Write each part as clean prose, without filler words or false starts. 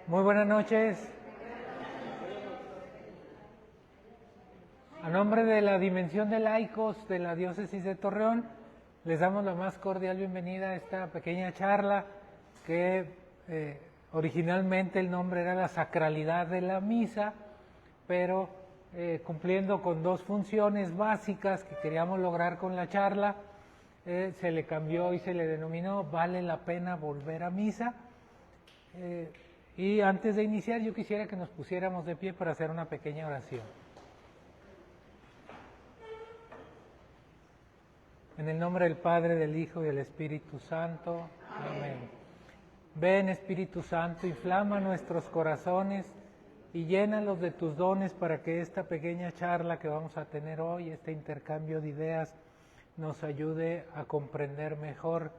Muy buenas noches. A nombre de la Dimensión de Laicos de la Diócesis de Torreón, les damos la más cordial bienvenida a esta pequeña charla que originalmente el nombre era la sacralidad de la misa, pero cumpliendo con dos funciones básicas que queríamos lograr con la charla, se le cambió y se le denominó Vale la pena volver a misa. Y antes de iniciar yo quisiera que nos pusiéramos de pie para hacer una pequeña oración. En el nombre del Padre, del Hijo y del Espíritu Santo. Amén. Ven, Espíritu Santo, inflama nuestros corazones y llénalos de tus dones para que esta pequeña charla que vamos a tener hoy, este intercambio de ideas, nos ayude a comprender mejor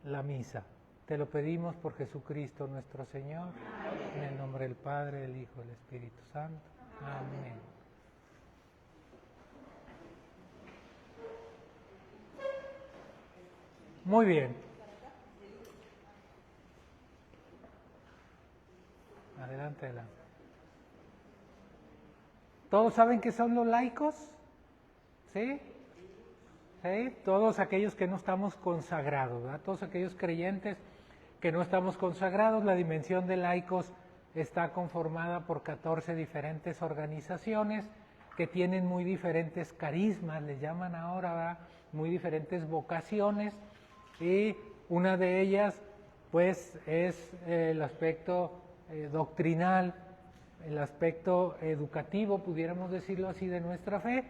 la misa. Te lo pedimos por Jesucristo nuestro Señor, en el nombre del Padre, del Hijo y del Espíritu Santo. Amén. Muy bien. Adelante, adelante. ¿Todos saben qué son los laicos? ¿Sí? ¿Sí? Todos aquellos que no estamos consagrados, ¿verdad? Todos aquellos creyentes que no estamos consagrados. La Dimensión de Laicos está conformada por 14 diferentes organizaciones que tienen muy diferentes carismas, les llaman ahora, ¿verdad? Muy diferentes vocaciones, y una de ellas pues es el aspecto doctrinal, el aspecto educativo, pudiéramos decirlo así, de nuestra fe,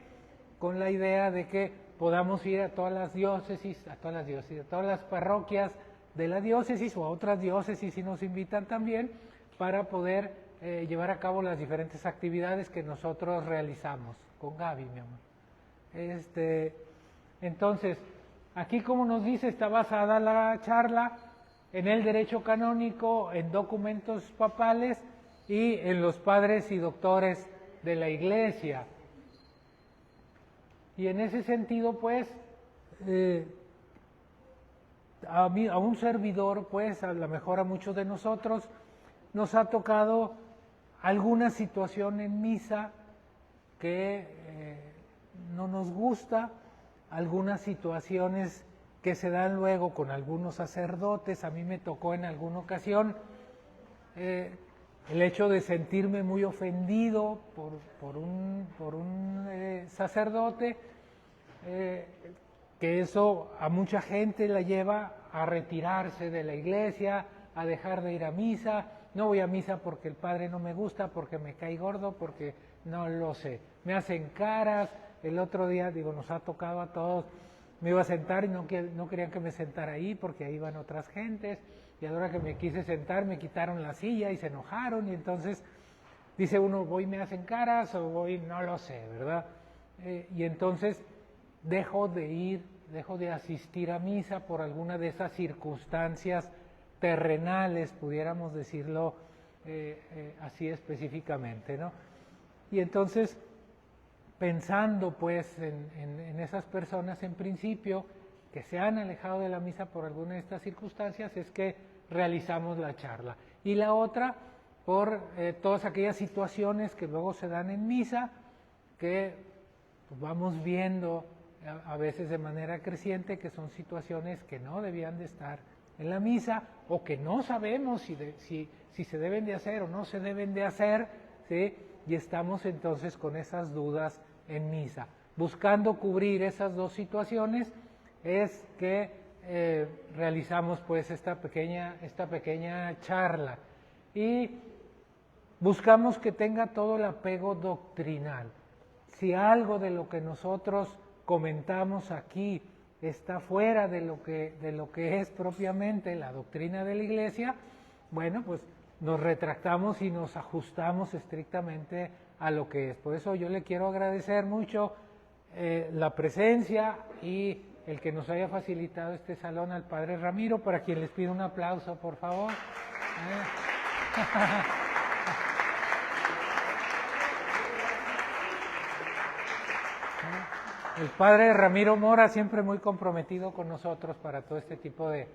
con la idea de que podamos ir a todas las diócesis, a todas las parroquias de la diócesis o a otras diócesis si nos invitan también, para poder llevar a cabo las diferentes actividades que nosotros realizamos. Con Gaby, mi amor. Entonces, aquí, como nos dice, está basada la charla en el derecho canónico, en documentos papales y en los padres y doctores de la Iglesia. Y en ese sentido, pues, a un servidor, pues, a lo mejor a muchos de nosotros, nos ha tocado alguna situación en misa que no nos gusta, algunas situaciones que se dan luego con algunos sacerdotes. A mí me tocó en alguna ocasión el hecho de sentirme muy ofendido por un sacerdote, que eso a mucha gente la lleva a retirarse de la iglesia, a dejar de ir a misa. No voy a misa porque el padre no me gusta, porque me cae gordo, porque no lo sé. Me hacen caras. El otro día, nos ha tocado a todos, me iba a sentar y no querían que me sentara ahí porque ahí iban otras gentes, y a la hora que me quise sentar me quitaron la silla y se enojaron, y entonces dice uno, voy y me hacen caras, o voy, no lo sé, ¿verdad? Y entonces dejo de asistir a misa por alguna de esas circunstancias terrenales, pudiéramos decirlo así específicamente, ¿no? Y entonces, pensando pues en esas personas en principio que se han alejado de la misa por alguna de estas circunstancias, es que realizamos la charla. Y la otra, por todas aquellas situaciones que luego se dan en misa, que pues, vamos viendo a veces de manera creciente que son situaciones que no debían de estar en la misa, o que no sabemos si se deben de hacer o no se deben de hacer, ¿sí? Y estamos entonces con esas dudas en misa. Buscando cubrir esas dos situaciones es que realizamos pues esta pequeña charla, y buscamos que tenga todo el apego doctrinal. Si algo de lo que nosotros comentamos aquí está fuera de lo que es propiamente la doctrina de la Iglesia, bueno, pues nos retractamos y nos ajustamos estrictamente a lo que es. Por eso yo le quiero agradecer mucho la presencia y el que nos haya facilitado este salón al Padre Ramiro, para quien les pido un aplauso, por favor. El Padre Ramiro Mora, siempre muy comprometido con nosotros para todo este tipo de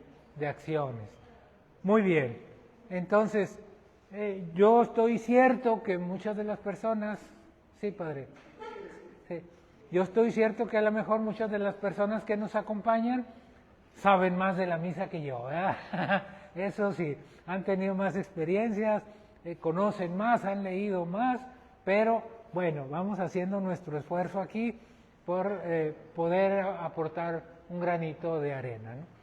acciones. Muy bien, entonces, Yo estoy cierto que muchas de las personas, sí, padre, sí, yo estoy cierto que a lo mejor muchas de las personas que nos acompañan saben más de la misa que yo, ¿verdad? Eso sí, han tenido más experiencias, conocen más, han leído más, pero bueno, vamos haciendo nuestro esfuerzo aquí por poder aportar un granito de arena, ¿no?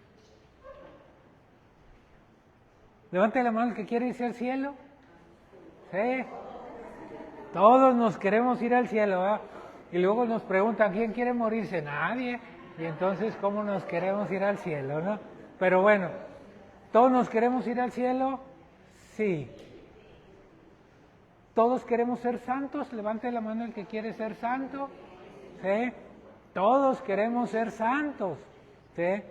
Levante la mano el que quiere irse al cielo. Sí. Todos nos queremos ir al cielo, ¿verdad? Y luego nos preguntan, ¿quién quiere morirse? Nadie. Y entonces, ¿cómo nos queremos ir al cielo, no? Pero bueno, ¿todos nos queremos ir al cielo? Sí. ¿Todos queremos ser santos? Levante la mano el que quiere ser santo. ¿Sí? Todos queremos ser santos. ¿Sí?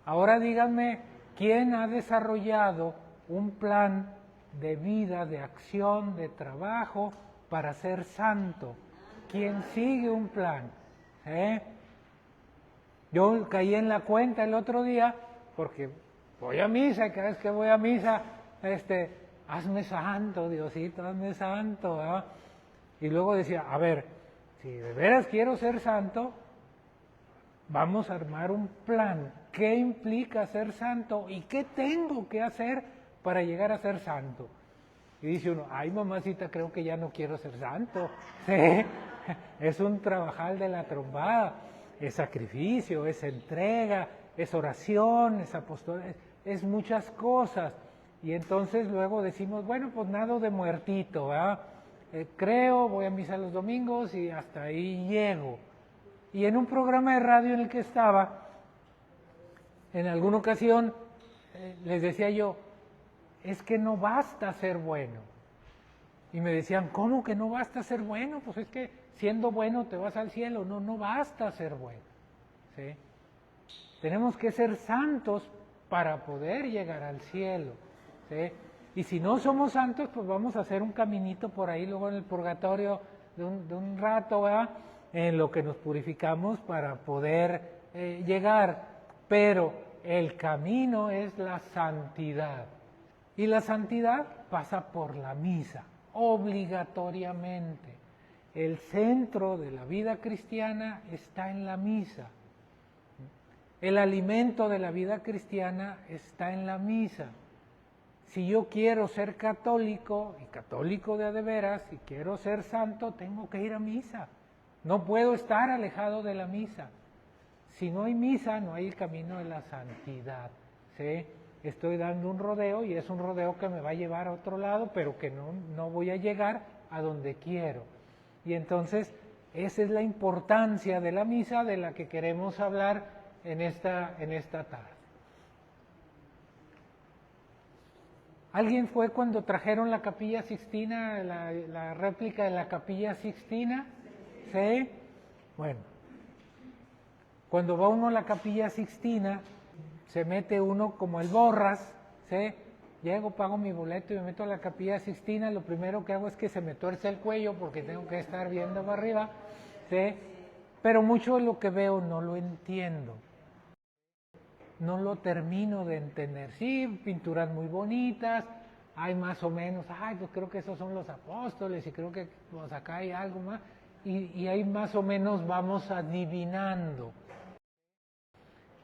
Ahora díganme, ¿quién ha desarrollado un plan de vida, de acción, de trabajo para ser santo? ¿Quién sigue un plan? Yo caí en la cuenta el otro día, porque voy a misa, y cada vez que voy a misa, hazme santo, Diosito, hazme santo, ¿verdad? Y luego decía, a ver, si de veras quiero ser santo, vamos a armar un plan. ¿Qué implica ser santo y qué tengo que hacer para llegar a ser santo? Y dice uno, ay mamacita, creo que ya no quiero ser santo. ¿Sí? Es un trabajal de la trombada, es sacrificio, es entrega, es oración, es apostolado, es muchas cosas. Y entonces luego decimos, bueno, pues nado de muertito, ¿verdad? Creo, voy a misa los domingos y hasta ahí llego. Y en un programa de radio en el que estaba, en alguna ocasión les decía yo, es que no basta ser bueno. Y me decían, ¿cómo que no basta ser bueno? Pues es que siendo bueno te vas al cielo. No, no basta ser bueno. ¿Sí? Tenemos que ser santos para poder llegar al cielo. ¿Sí? Y si no somos santos, pues vamos a hacer un caminito por ahí, luego en el purgatorio de un rato, ¿verdad? En lo que nos purificamos para poder llegar. Pero el camino es la santidad. Y la santidad pasa por la misa, obligatoriamente. El centro de la vida cristiana está en la misa. El alimento de la vida cristiana está en la misa. Si yo quiero ser católico, y católico de veras, y quiero ser santo, tengo que ir a misa. No puedo estar alejado de la misa. Si no hay misa, no hay el camino de la santidad. ¿Sí? Estoy dando un rodeo y es un rodeo que me va a llevar a otro lado, pero que no voy a llegar a donde quiero. Y entonces, esa es la importancia de la misa de la que queremos hablar en esta tarde. ¿Alguien fue cuando trajeron la Capilla Sixtina, la réplica de la Capilla Sixtina? ¿Sí? Bueno, cuando va uno a la Capilla Sixtina, se mete uno como el Borras, ¿sí? Llego, pago mi boleto y me meto a la Capilla Sixtina, lo primero que hago es que se me tuerce el cuello porque tengo que estar viendo para arriba, ¿sí? Pero mucho de lo que veo no lo entiendo, no lo termino de entender. Sí, pinturas muy bonitas, hay más o menos, pues creo que esos son los apóstoles y creo que pues acá hay algo más, y ahí más o menos vamos adivinando.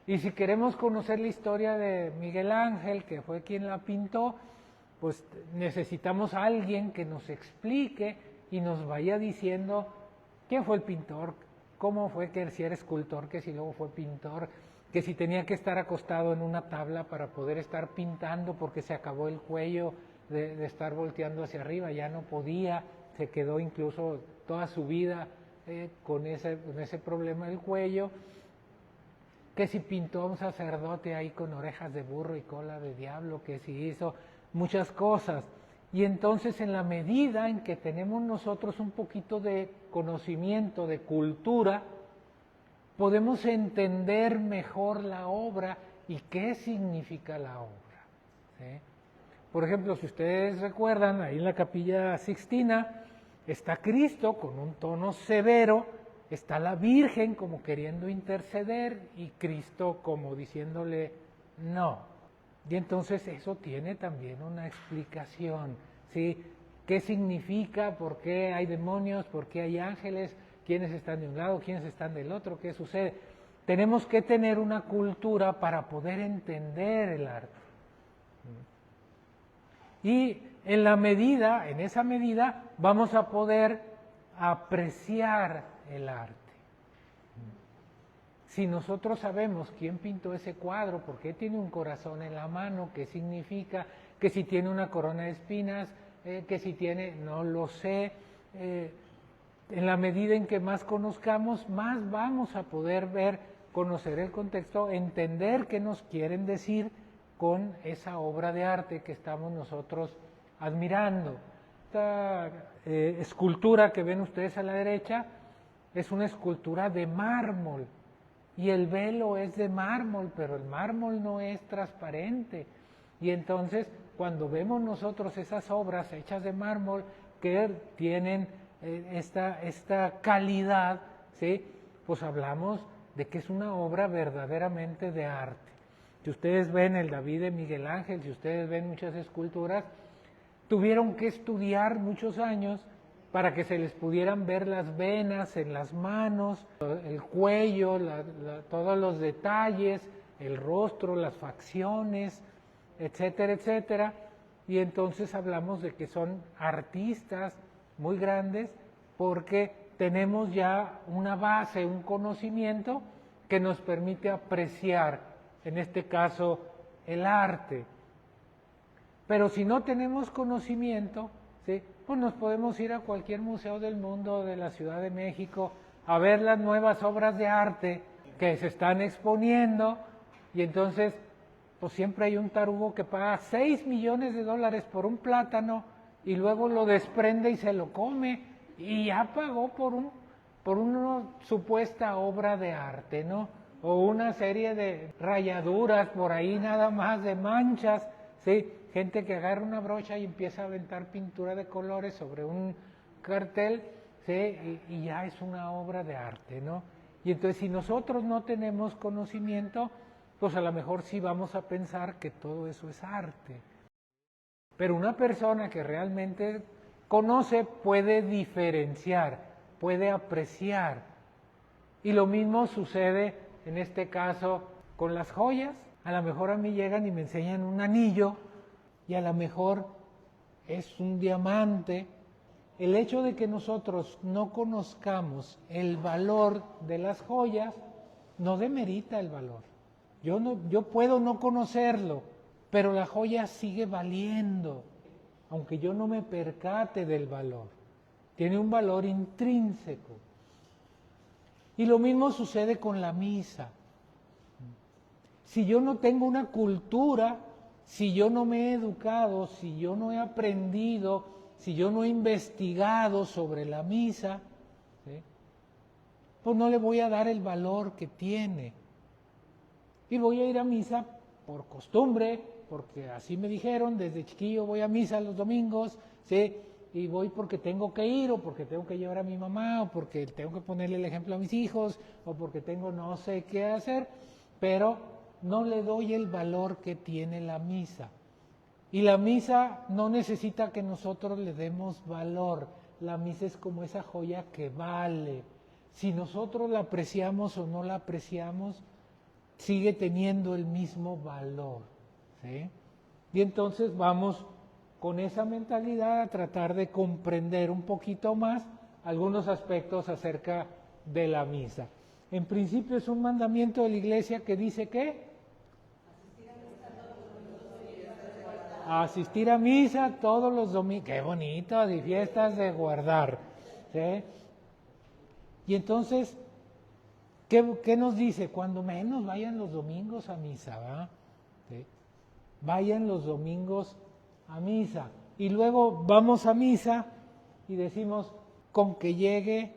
Y si queremos conocer la historia de Miguel Ángel, que fue quien la pintó, pues necesitamos a alguien que nos explique y nos vaya diciendo quién fue el pintor, cómo fue que si era escultor, que si luego fue pintor, que si tenía que estar acostado en una tabla para poder estar pintando porque se acabó el cuello de estar volteando hacia arriba, ya no podía, se quedó incluso toda su vida con ese problema del cuello. Que si pintó a un sacerdote ahí con orejas de burro y cola de diablo, que si hizo muchas cosas. Y entonces en la medida en que tenemos nosotros un poquito de conocimiento, de cultura, podemos entender mejor la obra y qué significa la obra. ¿Sí? Por ejemplo, si ustedes recuerdan, ahí en la Capilla Sixtina está Cristo con un tono severo, está la Virgen como queriendo interceder y Cristo como diciéndole no. Y entonces eso tiene también una explicación. ¿sí? ¿Qué significa? ¿Por qué hay demonios? ¿Por qué hay ángeles? ¿Quiénes están de un lado? ¿Quiénes están del otro? ¿Qué sucede? Tenemos que tener una cultura para poder entender el arte. Y en esa medida, vamos a poder apreciar el arte. Si nosotros sabemos quién pintó ese cuadro, por qué tiene un corazón en la mano, qué significa, que si tiene una corona de espinas, que si tiene, no lo sé, en la medida en que más conozcamos, más vamos a poder ver, conocer el contexto, entender qué nos quieren decir con esa obra de arte que estamos nosotros admirando. Esta escultura que ven ustedes a la derecha es una escultura de mármol y el velo es de mármol, pero el mármol no es transparente. Y entonces, cuando vemos nosotros esas obras hechas de mármol que tienen esta calidad, ¿sí? Pues hablamos de que es una obra verdaderamente de arte. Si ustedes ven el David de Miguel Ángel, si ustedes ven muchas esculturas, tuvieron que estudiar muchos años para que se les pudieran ver las venas en las manos, el cuello, todos los detalles, el rostro, las facciones, etcétera, etcétera. Y entonces hablamos de que son artistas muy grandes porque tenemos ya una base, un conocimiento que nos permite apreciar, en este caso, el arte. Pero si no tenemos conocimiento, ¿sí? Pues nos podemos ir a cualquier museo del mundo, de la Ciudad de México, a ver las nuevas obras de arte que se están exponiendo, y entonces pues siempre hay un tarugo que paga $6 millones por un plátano y luego lo desprende y se lo come y ya pagó por una supuesta obra de arte, ¿no? O una serie de rayaduras por ahí nada más, de manchas, ¿sí? Gente que agarra una brocha y empieza a aventar pintura de colores sobre un cartel, ¿sí? Y ya es una obra de arte, ¿no? Y entonces si nosotros no tenemos conocimiento, pues a lo mejor sí vamos a pensar que todo eso es arte. Pero una persona que realmente conoce puede diferenciar, puede apreciar. Y lo mismo sucede en este caso con las joyas. A lo mejor a mí llegan y me enseñan un anillo y a lo mejor es un diamante. El hecho de que nosotros no conozcamos el valor de las joyas no demerita el valor. Yo puedo no conocerlo, pero la joya sigue valiendo, aunque yo no me percate del valor. Tiene un valor intrínseco. Y lo mismo sucede con la misa. Si yo no tengo una cultura, si yo no me he educado, si yo no he aprendido, si yo no he investigado sobre la misa, ¿sí? Pues no le voy a dar el valor que tiene. Y voy a ir a misa por costumbre, porque así me dijeron, desde chiquillo voy a misa los domingos, ¿sí? Y voy porque tengo que ir, o porque tengo que llevar a mi mamá, o porque tengo que ponerle el ejemplo a mis hijos, o porque tengo no sé qué hacer, pero no le doy el valor que tiene la misa. Y la misa no necesita que nosotros le demos valor, la misa es como esa joya que vale. Si nosotros la apreciamos o no la apreciamos, sigue teniendo el mismo valor, ¿sí? Y entonces vamos con esa mentalidad a tratar de comprender un poquito más algunos aspectos acerca de la misa. En principio es un mandamiento de la Iglesia que dice que asistir a misa todos los domingos, qué bonito, y fiestas de guardar, ¿sí? Y entonces, ¿qué nos dice? Cuando menos vayan los domingos a misa, ¿va? ¿Sí? Vayan los domingos a misa. Y luego vamos a misa y decimos, con que llegue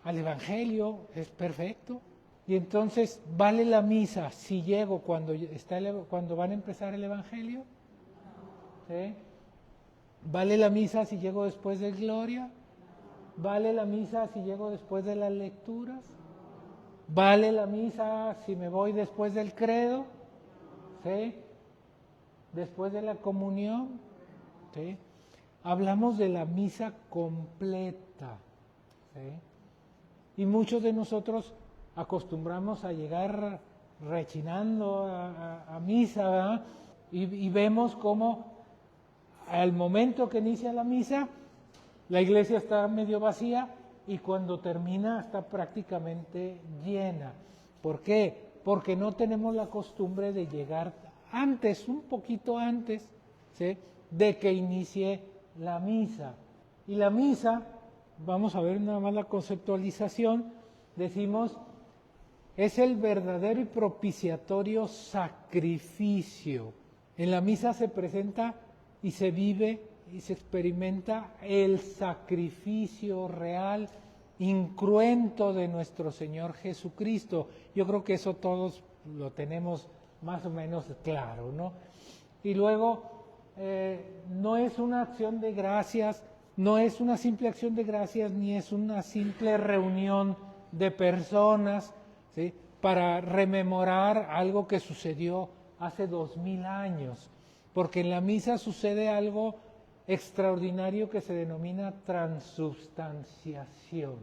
al Evangelio es perfecto. Y entonces, ¿vale la misa si llego cuando van a empezar el Evangelio? ¿Sí? ¿Vale la misa si llego después de Gloria? ¿Vale la misa si llego después de las lecturas? ¿Vale la misa si me voy después del credo? ¿Sí? ¿Después de la comunión? ¿Sí? hablamos de la misa completa, ¿sí? Y muchos de nosotros acostumbramos a llegar rechinando a misa, ¿verdad? Y vemos cómo al momento que inicia la misa, la iglesia está medio vacía y cuando termina está prácticamente llena. ¿Por qué? Porque no tenemos la costumbre de llegar antes, un poquito antes, ¿sí?, de que inicie la misa. Y la misa, vamos a ver nada más la conceptualización, decimos, es el verdadero y propiciatorio sacrificio. En la misa se presenta y se vive y se experimenta el sacrificio real, incruento de nuestro Señor Jesucristo. Yo creo que eso todos lo tenemos más o menos claro, ¿no? Y luego, no es una acción de gracias, no es una simple acción de gracias, ni es una simple reunión de personas, ¿sí?, para rememorar algo que sucedió hace 2000 años, porque en la misa sucede algo extraordinario que se denomina transubstanciación,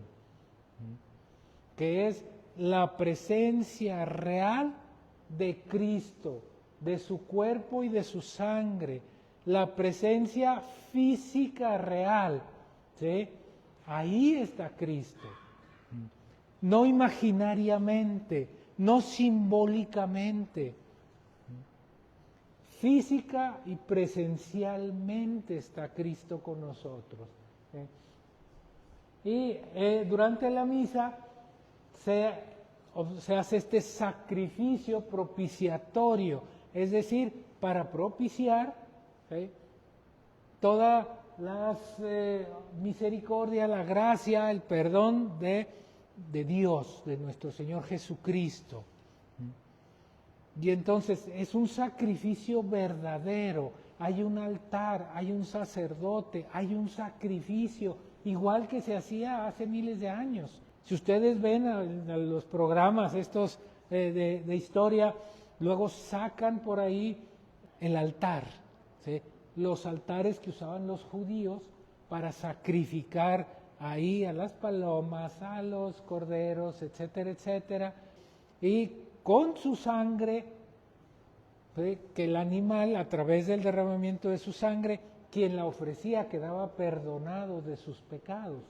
que es la presencia real de Cristo, de su cuerpo y de su sangre, la presencia física real, ¿sí? Ahí está Cristo. No imaginariamente, no simbólicamente, física y presencialmente está Cristo con nosotros. Y durante la misa se hace este sacrificio propiciatorio, es decir, para propiciar, ¿sí?, toda la misericordia, la gracia, el perdón de Dios, de nuestro Señor Jesucristo. Y entonces es un sacrificio verdadero, hay un altar, hay un sacerdote, hay un sacrificio, igual que se hacía hace miles de años. Si ustedes ven a los programas estos de historia, luego sacan por ahí el altar, ¿sí?, los altares que usaban los judíos para sacrificar ahí a las palomas, a los corderos, etcétera, etcétera, y con su sangre, ¿sí?, que el animal, a través del derramamiento de su sangre, quien la ofrecía quedaba perdonado de sus pecados,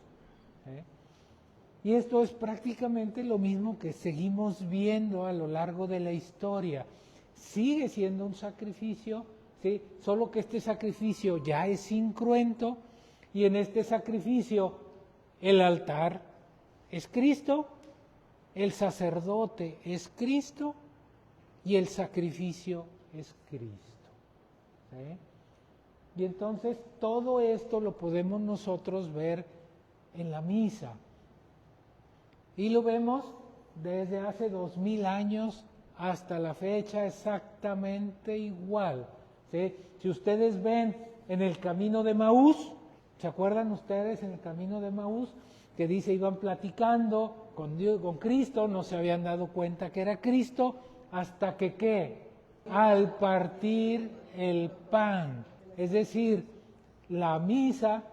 ¿sí? Y esto es prácticamente lo mismo que seguimos viendo a lo largo de la historia. Sigue siendo un sacrificio, ¿sí?, solo que este sacrificio ya es incruento, y en este sacrificio el altar es Cristo, el sacerdote es Cristo y el sacrificio es Cristo, ¿sí? Y entonces todo esto lo podemos nosotros ver en la misa. Y lo vemos desde hace 2000 años hasta la fecha exactamente igual, ¿sí? Si ustedes ven en el camino de Maús, ¿se acuerdan ustedes en el camino de Maús? Que dice, iban platicando con Dios, con Cristo, no se habían dado cuenta que era Cristo, hasta que ¿qué? Al partir el pan, es decir, la misa,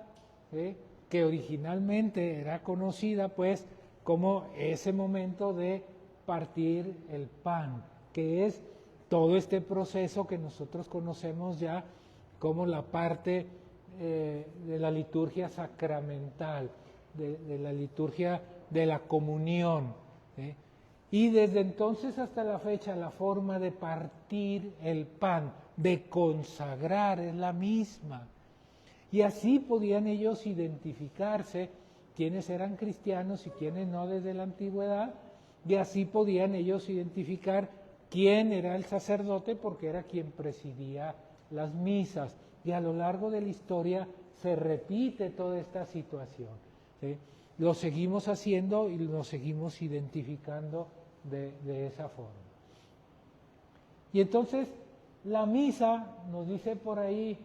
¿sí?, que originalmente era conocida pues como ese momento de partir el pan, que es todo este proceso que nosotros conocemos ya como la parte de la liturgia sacramental, de la liturgia de la comunión, ¿sí? Y desde entonces hasta la fecha la forma de partir el pan, de consagrar, es la misma. Y así podían ellos identificarse quiénes eran cristianos y quiénes no desde la antigüedad, y así podían ellos identificar quién era el sacerdote porque era quien presidía las misas. Y a lo largo de la historia se repite toda esta situación, ¿sí? Lo seguimos haciendo y lo seguimos identificando de esa forma. Y entonces la misa, nos dice por ahí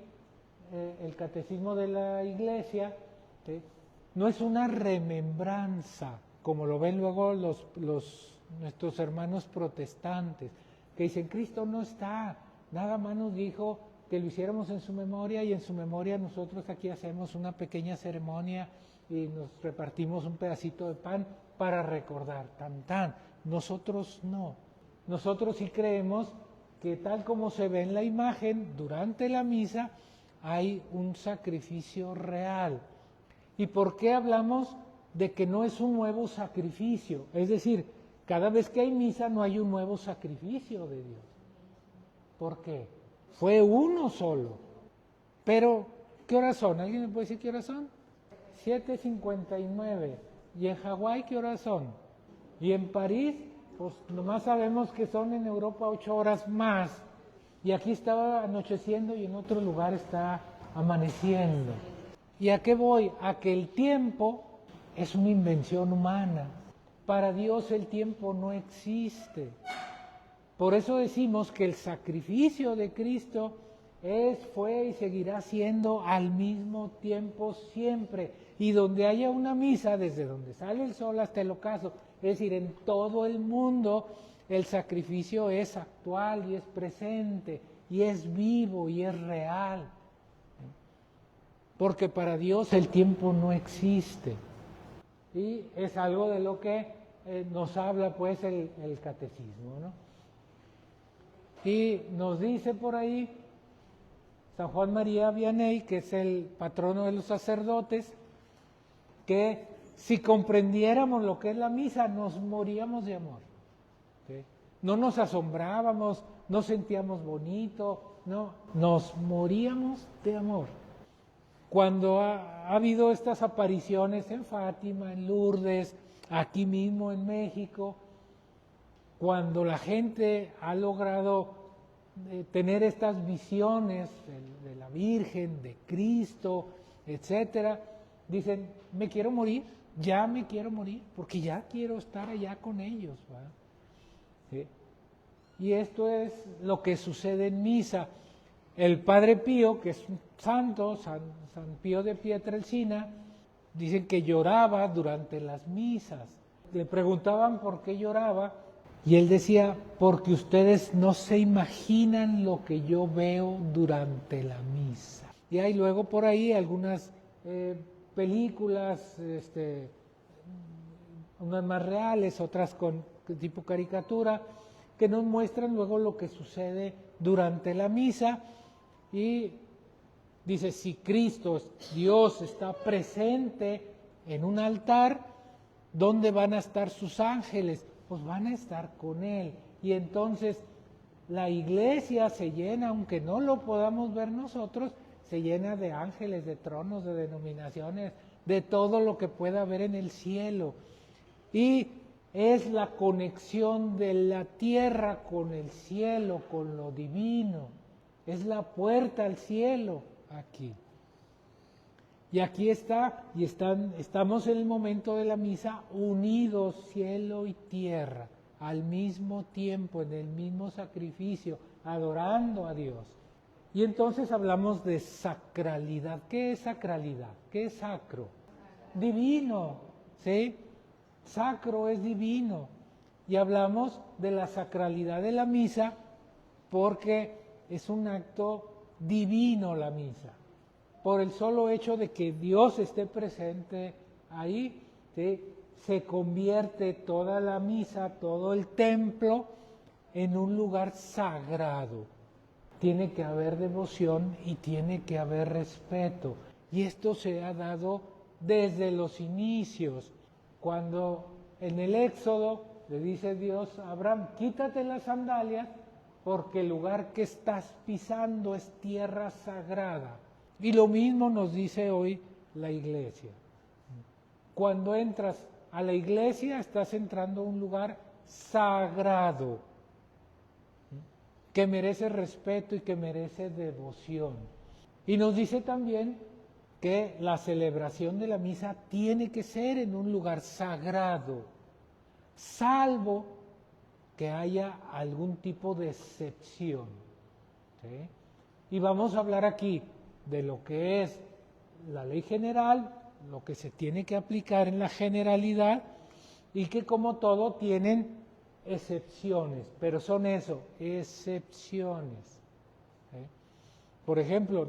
el catecismo de la Iglesia, ¿sí?, no es una remembranza, como lo ven luego nuestros hermanos protestantes, que dicen, Cristo no está, nada más nos dijo que lo hiciéramos en su memoria, y en su memoria nosotros aquí hacemos una pequeña ceremonia y nos repartimos un pedacito de pan para recordar. Tan tan. Nosotros no. Nosotros sí creemos que tal como se ve en la imagen, durante la misa hay un sacrificio real. ¿Y por qué hablamos de que no es un nuevo sacrificio? Es decir, cada vez que hay misa no hay un nuevo sacrificio de Dios. ¿Por qué? Fue uno solo. Pero, ¿qué horas son? ¿Alguien me puede decir qué horas son? 7:59. ¿Y en Hawái qué horas son? ¿Y en París? Pues nomás sabemos que son en Europa 8 horas más. Y aquí está anocheciendo y en otro lugar está amaneciendo. ¿Y a qué voy? A que el tiempo es una invención humana. Para Dios el tiempo no existe. Por eso decimos que el sacrificio de Cristo fue y seguirá siendo al mismo tiempo siempre. Y donde haya una misa, desde donde sale el sol hasta el ocaso, es decir, en todo el mundo, el sacrificio es actual y es presente, y es vivo y es real. Porque para Dios el tiempo no existe. Y es algo de lo que nos habla pues el catecismo, ¿no? Y nos dice por ahí San Juan María Vianney, que es el patrono de los sacerdotes, que si comprendiéramos lo que es la misa, nos moríamos de amor. ¿Sí? No nos asombrábamos, no sentíamos bonito, no, nos moríamos de amor. Cuando ha habido estas apariciones en Fátima, en Lourdes, aquí mismo en México, cuando la gente ha logrado tener estas visiones de la Virgen, de Cristo, etcétera, dicen, me quiero morir, ya me quiero morir, porque ya quiero estar allá con ellos. ¿Va? ¿Sí? Y esto es lo que sucede en misa. El Padre Pío, que es un santo, San Pío de Pietrelcina, dicen que lloraba durante las misas. Le preguntaban por qué lloraba, y él decía, porque ustedes no se imaginan lo que yo veo durante la misa. Y hay luego por ahí algunas películas, unas más reales, otras con tipo caricatura, que nos muestran luego lo que sucede durante la misa. Y dice, si Cristo, Dios, está presente en un altar, ¿dónde van a estar sus ángeles? Pues van a estar con Él. Y entonces la iglesia se llena, aunque no lo podamos ver nosotros, se llena de ángeles, de tronos, de denominaciones, de todo lo que pueda haber en el cielo. Y es la conexión de la tierra con el cielo, con lo divino. Es la puerta al cielo aquí. Y aquí está, y estamos en el momento de la misa unidos cielo y tierra, al mismo tiempo, en el mismo sacrificio, adorando a Dios. Y entonces hablamos de sacralidad. ¿Qué es sacralidad? ¿Qué es sacro? Divino, ¿sí? Sacro es divino. Y hablamos de la sacralidad de la misa porque es un acto divino la misa. Por el solo hecho de que Dios esté presente ahí, ¿sí? Se convierte toda la misa, todo el templo, en un lugar sagrado. Tiene que haber devoción y tiene que haber respeto. Y esto se ha dado desde los inicios. Cuando en el Éxodo le dice Dios a Abraham, quítate las sandalias porque el lugar que estás pisando es tierra sagrada. Y lo mismo nos dice hoy la iglesia. Cuando entras a la iglesia estás entrando a un lugar sagrado que merece respeto y que merece devoción. Y nos dice también que la celebración de la misa tiene que ser en un lugar sagrado, salvo que haya algún tipo de excepción. ¿Sí? Y vamos a hablar aquí de lo que es la ley general, lo que se tiene que aplicar en la generalidad y que como todo tienen excepciones, pero son eso, excepciones. ¿Sí? Por ejemplo,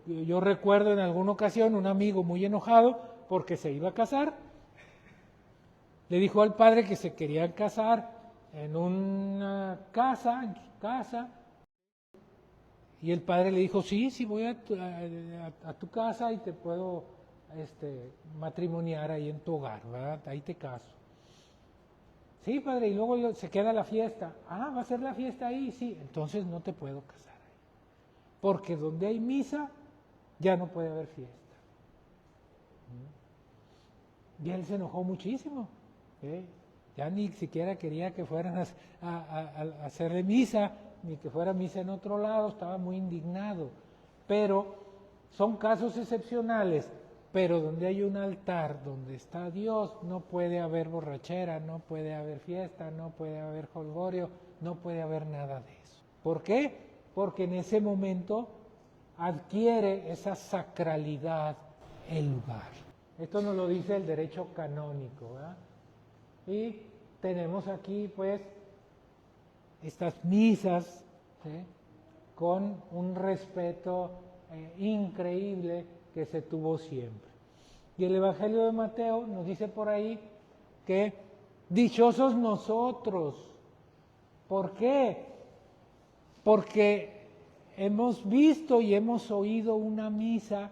yo recuerdo en alguna ocasión un amigo muy enojado porque se iba a casar, le dijo al padre que se querían casar en una casa, en su casa, y el padre le dijo, sí, voy a tu casa y te puedo matrimoniar ahí en tu hogar, ¿verdad? Ahí te caso. Sí, padre, y luego se queda la fiesta. Ah, ¿va a ser la fiesta ahí? Sí, entonces no te puedo casar ahí. Porque donde hay misa, ya no puede haber fiesta. Y él se enojó muchísimo. Ya ni siquiera quería que fueran a hacerle misa, ni que fuera misa en otro lado, estaba muy indignado. Pero son casos excepcionales, pero donde hay un altar, donde está Dios, no puede haber borrachera, no puede haber fiesta, no puede haber jolgorio, no puede haber nada de eso. ¿Por qué? Porque en ese momento adquiere esa sacralidad el lugar. Esto nos lo dice el derecho canónico, ¿verdad? Y tenemos aquí pues estas misas, ¿sí?, con un respeto increíble que se tuvo siempre. Y el Evangelio de Mateo nos dice por ahí que dichosos nosotros. ¿Por qué? Porque hemos visto y hemos oído una misa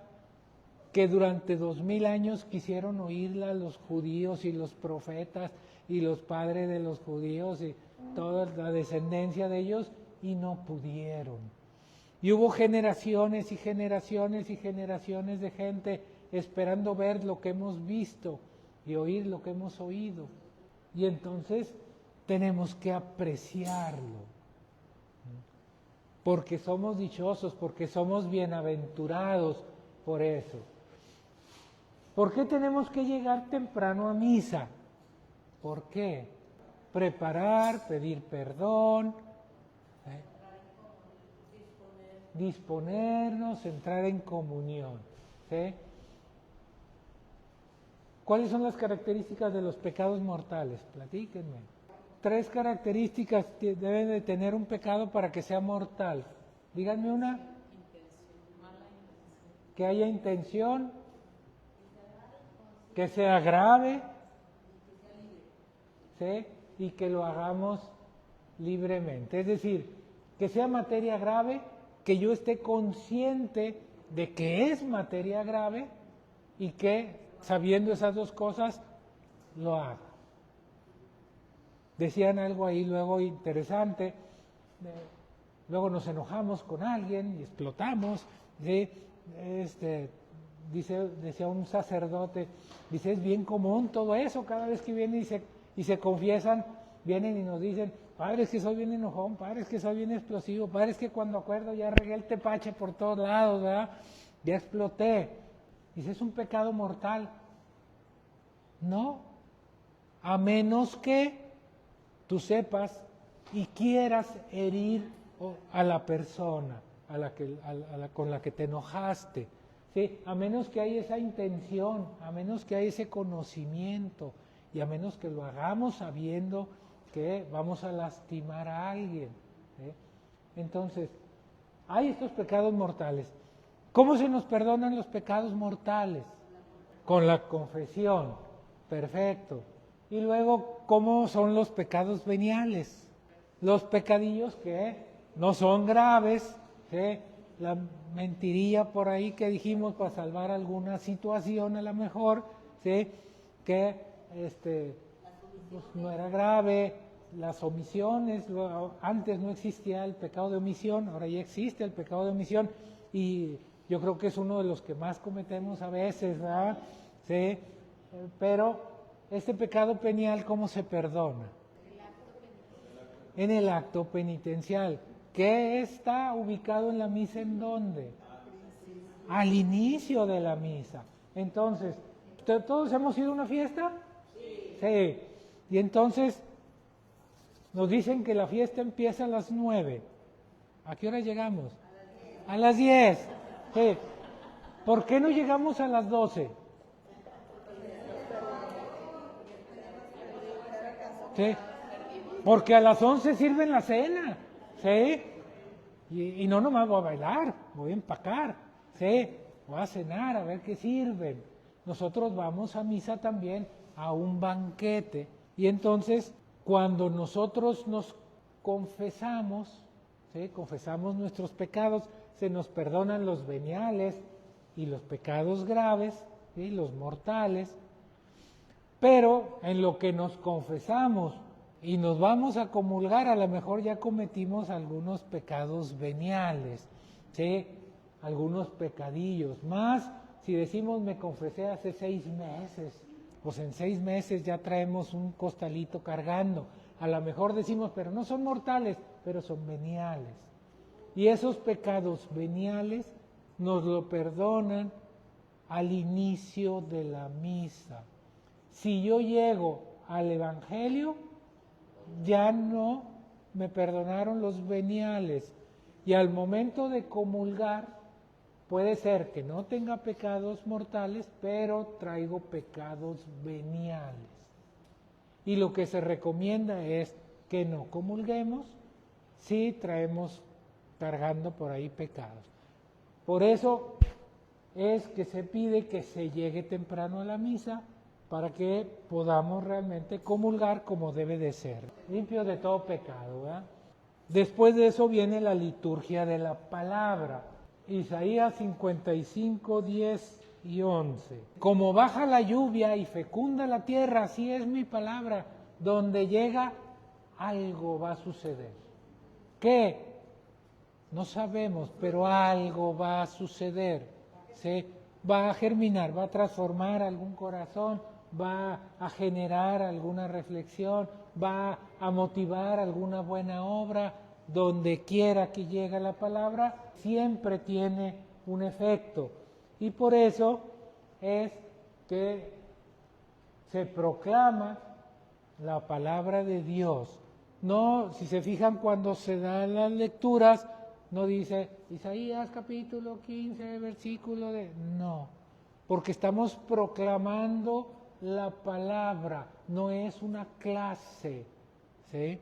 que durante 2000 años quisieron oírla los judíos y los profetas y los padres de los judíos y toda la descendencia de ellos, y no pudieron. Y hubo generaciones y generaciones y generaciones de gente esperando ver lo que hemos visto y oír lo que hemos oído. Y entonces tenemos que apreciarlo, porque somos dichosos, porque somos bienaventurados por eso. ¿Por qué tenemos que llegar temprano a misa? ¿Por qué? Preparar, pedir perdón, disponernos, entrar en comunión. ¿Sí? ¿Cuáles son las características de los pecados mortales? Platíquenme. 3 características que debe de tener un pecado para que sea mortal. Díganme una. Que haya intención, que sea grave, ¿sí?, y que lo hagamos libremente. Es decir, que sea materia grave, que yo esté consciente de que es materia grave y que, sabiendo esas 2 cosas, lo haga. Decían algo ahí luego interesante, luego nos enojamos con alguien y explotamos, ¿sí? Decía un sacerdote, dice, es bien común todo eso, cada vez que vienen y se confiesan, vienen y nos dicen, padre, es que soy bien enojón, padre, es que soy bien explosivo, padre, es que cuando acuerdo ya regué el tepache por todos lados, ¿verdad? Ya exploté. Dice, es un pecado mortal. No, a menos que tú sepas y quieras herir a la persona con la que te enojaste. ¿Sí? A menos que haya esa intención, a menos que haya ese conocimiento y a menos que lo hagamos sabiendo que vamos a lastimar a alguien. ¿Sí? Entonces, hay estos pecados mortales. ¿Cómo se nos perdonan los pecados mortales? Con la confesión. Perfecto. Y luego, ¿cómo son los pecados veniales? Los pecadillos que no son graves, ¿sí?, la mentirilla por ahí que dijimos para salvar alguna situación a lo mejor, ¿sí?, que pues no era grave, las omisiones, antes no existía el pecado de omisión, ahora ya existe el pecado de omisión y yo creo que es uno de los que más cometemos a veces, ¿verdad? ¿Sí? Pero este pecado penial, ¿cómo se perdona? En el acto penitencial. ¿Qué está ubicado en la misa en dónde? Al inicio de la misa. Entonces, ¿todos hemos ido a una fiesta? Sí. Y entonces nos dicen que la fiesta empieza a las 9. ¿A qué hora llegamos? A las 10. Sí. ¿Por qué no llegamos a las 12? Sí. Porque a las 11 sirven la cena. ¿Sí? Y no nomás voy a bailar, voy a empacar, ¿sí? Voy a cenar, a ver qué sirven. Nosotros vamos a misa también a un banquete. Y entonces, cuando nosotros nos confesamos, ¿sí? Confesamos nuestros pecados, se nos perdonan los veniales y los pecados graves, ¿sí? Los mortales. Pero en lo que nos confesamos y nos vamos a comulgar, a lo mejor ya cometimos algunos pecados veniales, ¿sí? Algunos pecadillos. Más si decimos me confesé hace 6 meses, pues en 6 meses ya traemos un costalito cargando. A lo mejor decimos, pero no son mortales, pero son veniales. Y esos pecados veniales nos lo perdonan al inicio de la misa. Si yo llego al Evangelio, ya no me perdonaron los veniales. Y al momento de comulgar, puede ser que no tenga pecados mortales, pero traigo pecados veniales. Y lo que se recomienda es que no comulguemos si traemos cargando por ahí pecados. Por eso es que se pide que se llegue temprano a la misa, para que podamos realmente comulgar como debe de ser, limpio de todo pecado, ¿verdad? Después de eso viene la liturgia de la palabra, Isaías 55, 10 y 11. Como baja la lluvia y fecunda la tierra, así es mi palabra, donde llega algo va a suceder. ¿Qué? No sabemos, pero algo va a suceder, ¿sí? Va a germinar, va a transformar algún corazón, va a generar alguna reflexión, va a motivar alguna buena obra. Donde quiera que llegue la palabra, siempre tiene un efecto. Y por eso es que se proclama la palabra de Dios. No, si se fijan cuando se dan las lecturas, no dice Isaías capítulo 15, versículo de... No, porque estamos proclamando la palabra, no es una clase, ¿sí?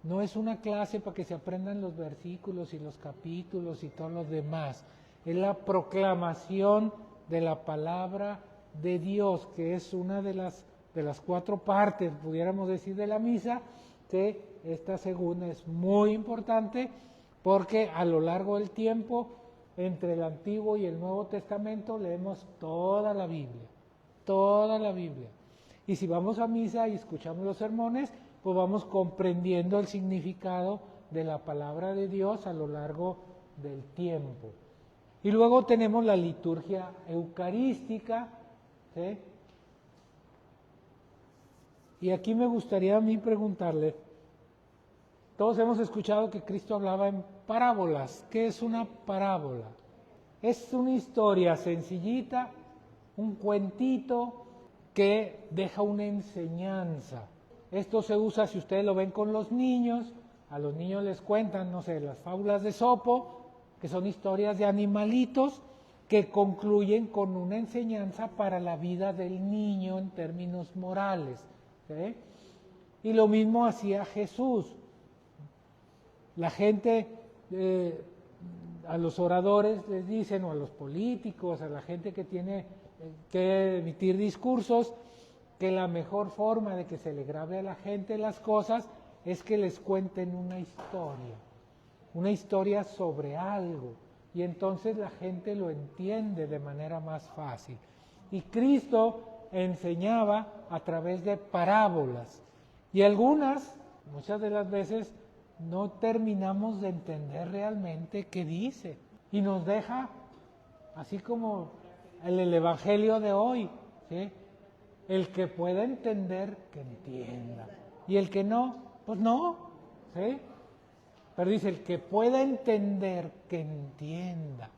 No es una clase para que se aprendan los versículos y los capítulos y todo lo demás. Es la proclamación de la palabra de Dios, que es una de las 4 partes, pudiéramos decir, de la misa, que esta segunda es muy importante porque a lo largo del tiempo, entre el Antiguo y el Nuevo Testamento, leemos toda la Biblia. Toda la Biblia. Y si vamos a misa y escuchamos los sermones, pues vamos comprendiendo el significado de la palabra de Dios a lo largo del tiempo. Y luego tenemos la liturgia eucarística, ¿sí? Y aquí me gustaría a mí preguntarle, todos hemos escuchado que Cristo hablaba en parábolas. ¿Qué es una parábola? Es una historia sencillita, un cuentito que deja una enseñanza. Esto se usa, si ustedes lo ven con los niños, a los niños les cuentan, no sé, las fábulas de Esopo, que son historias de animalitos que concluyen con una enseñanza para la vida del niño en términos morales, ¿sí? Y lo mismo hacía Jesús. La gente, a los oradores les dicen, o a los políticos, a la gente que tiene que emitir discursos, que la mejor forma de que se le grabe a la gente las cosas es que les cuenten una historia sobre algo, y entonces la gente lo entiende de manera más fácil. Y Cristo enseñaba a través de parábolas, y muchas de las veces, no terminamos de entender realmente qué dice, y nos deja, así como el Evangelio de hoy, ¿sí? El que pueda entender, que entienda. Y el que no, pues no, ¿sí? Pero dice, el que pueda entender, que entienda.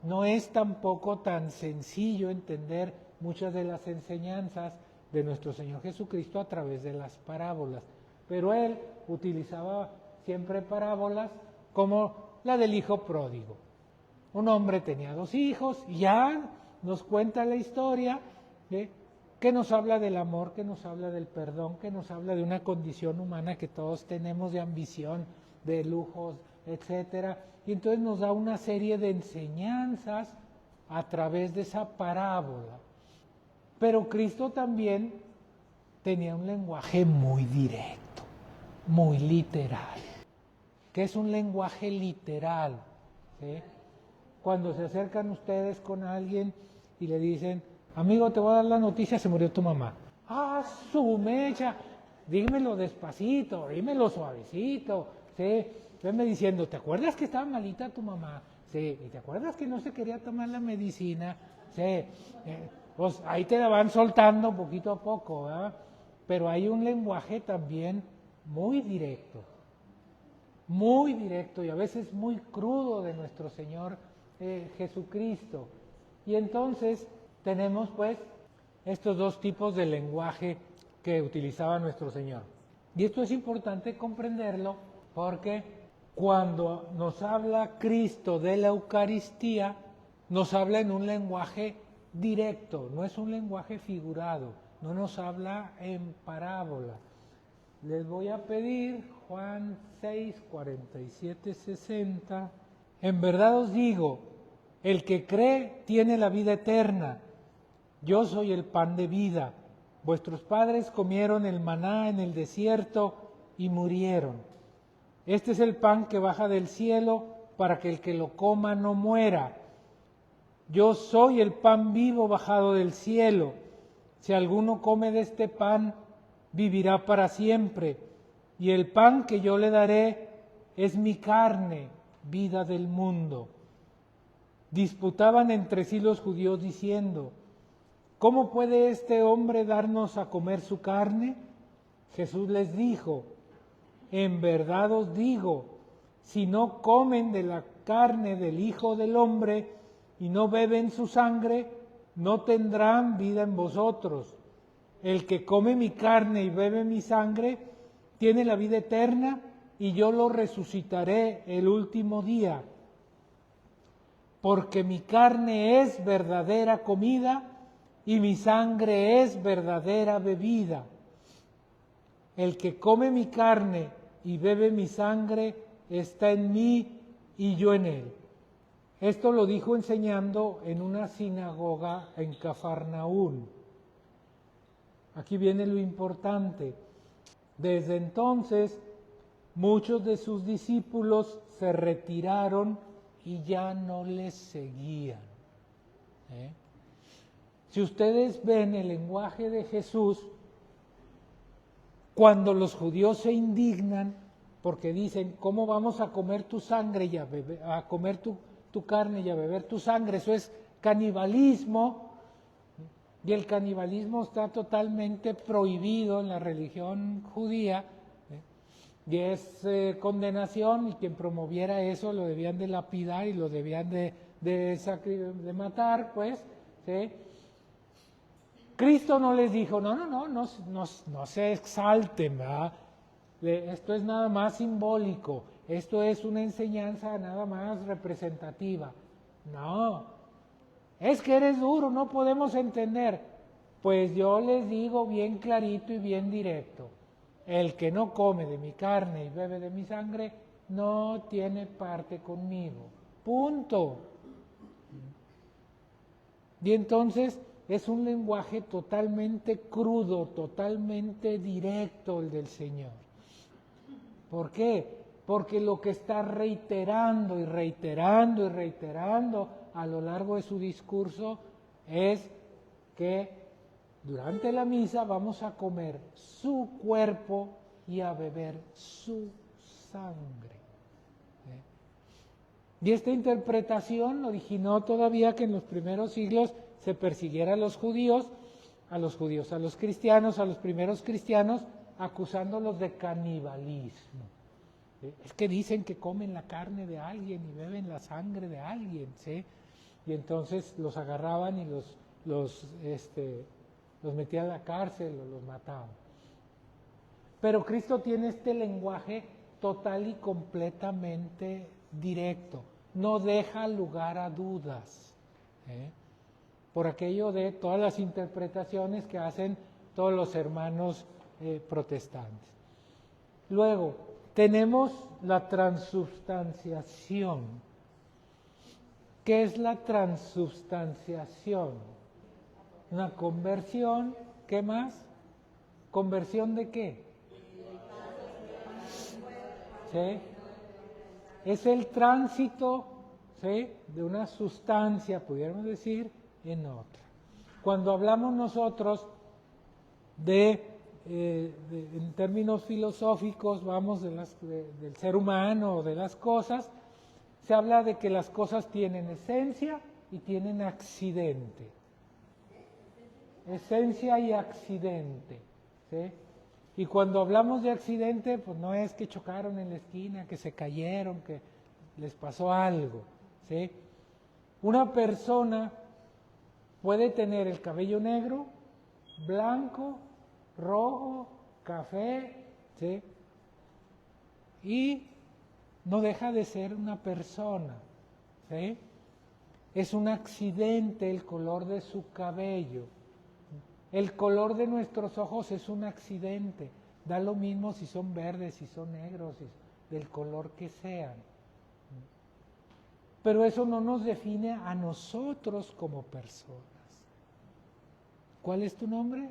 No es tampoco tan sencillo entender muchas de las enseñanzas de nuestro Señor Jesucristo a través de las parábolas. Pero Él utilizaba siempre parábolas como la del hijo pródigo. Un hombre tenía 2 hijos y ya nos cuenta la historia, ¿sí? Que nos habla del amor, que nos habla del perdón, que nos habla de una condición humana que todos tenemos de ambición, de lujos, etcétera, y entonces nos da una serie de enseñanzas a través de esa parábola. Pero Cristo también tenía un lenguaje muy directo, muy literal. ¿Qué es un lenguaje literal? ¿Sí? Cuando se acercan ustedes con alguien y le dicen, amigo, te voy a dar la noticia, se murió tu mamá. ¡Ah, su mecha! Dímelo despacito, dímelo suavecito, ¿sí? Venme diciendo, ¿te acuerdas que estaba malita tu mamá? Sí, ¿y te acuerdas que no se quería tomar la medicina? Sí, pues ahí te la van soltando poquito a poco, ¿verdad? Pero hay un lenguaje también muy directo y a veces muy crudo de nuestro Señor Jesucristo. Y entonces tenemos pues estos dos tipos de lenguaje que utilizaba nuestro Señor. Y esto es importante comprenderlo porque cuando nos habla Cristo de la Eucaristía, nos habla en un lenguaje directo, no es un lenguaje figurado, no nos habla en parábola. Les voy a pedir Juan 6, 47, 60. En verdad os digo, el que cree tiene la vida eterna. Yo soy el pan de vida. Vuestros padres comieron el maná en el desierto y murieron. Este es el pan que baja del cielo para que el que lo coma no muera. Yo soy el pan vivo bajado del cielo. Si alguno come de este pan, vivirá para siempre. Y el pan que yo le daré es mi carne, vida del mundo. Disputaban entre sí los judíos diciendo, ¿cómo puede este hombre darnos a comer su carne? Jesús les dijo, en verdad os digo, si no comen de la carne del Hijo del Hombre y no beben su sangre, no tendrán vida en vosotros. El que come mi carne y bebe mi sangre, tiene la vida eterna y yo lo resucitaré el último día. Porque mi carne es verdadera comida y mi sangre es verdadera bebida. El que come mi carne y bebe mi sangre está en mí y yo en él. Esto lo dijo enseñando en una sinagoga en Cafarnaún. Aquí viene lo importante. Desde entonces, muchos de sus discípulos se retiraron y ya no les seguían. Si ustedes ven el lenguaje de Jesús, cuando los judíos se indignan, porque dicen, ¿cómo vamos a comer tu sangre y a comer tu carne y a beber tu sangre? Eso es canibalismo. Y el canibalismo está totalmente prohibido en la religión judía, y es condenación, y quien promoviera eso lo debían de lapidar y lo debían de matar, pues, ¿sí? Cristo no les dijo, no se exalten, ¿verdad? Esto es nada más simbólico, esto es una enseñanza nada más representativa. No. Es que eres duro, no podemos entender. Pues yo les digo bien clarito y bien directo. El que no come de mi carne y bebe de mi sangre, no tiene parte conmigo. Punto. Y entonces es un lenguaje totalmente crudo, totalmente directo el del Señor. ¿Por qué? Porque lo que está reiterando y reiterando y reiterando a lo largo de su discurso es que durante la misa vamos a comer su cuerpo y a beber su sangre. Y esta interpretación originó todavía que en los primeros siglos se persiguiera a los judíos, a los cristianos, a los primeros cristianos, acusándolos de canibalismo. Es que dicen que comen la carne de alguien y beben la sangre de alguien, ¿sí? Y entonces los agarraban y los metían a la cárcel o los mataban. Pero Cristo tiene este lenguaje total y completamente directo, no deja lugar a dudas, por aquello de todas las interpretaciones que hacen todos los hermanos protestantes. Luego, tenemos la transubstanciación. ¿Qué es la transubstanciación? Una conversión, ¿qué más? ¿Conversión de qué? ¿Sí? Es el tránsito, ¿sí?, de una sustancia, pudiéramos decir, en otra. Cuando hablamos nosotros en términos filosóficos, vamos, del ser humano o de las cosas, se habla de que las cosas tienen esencia y tienen accidente. Esencia y accidente, ¿sí? Y cuando hablamos de accidente, pues no es que chocaron en la esquina, que se cayeron, que les pasó algo, ¿sí? Una persona puede tener el cabello negro, blanco, rojo, café, ¿sí?, y no deja de ser una persona, ¿sí? Es un accidente el color de su cabello. El color de nuestros ojos es un accidente. Da lo mismo si son verdes, si son negros, del color que sean. Pero eso no nos define a nosotros como personas. ¿Cuál es tu nombre?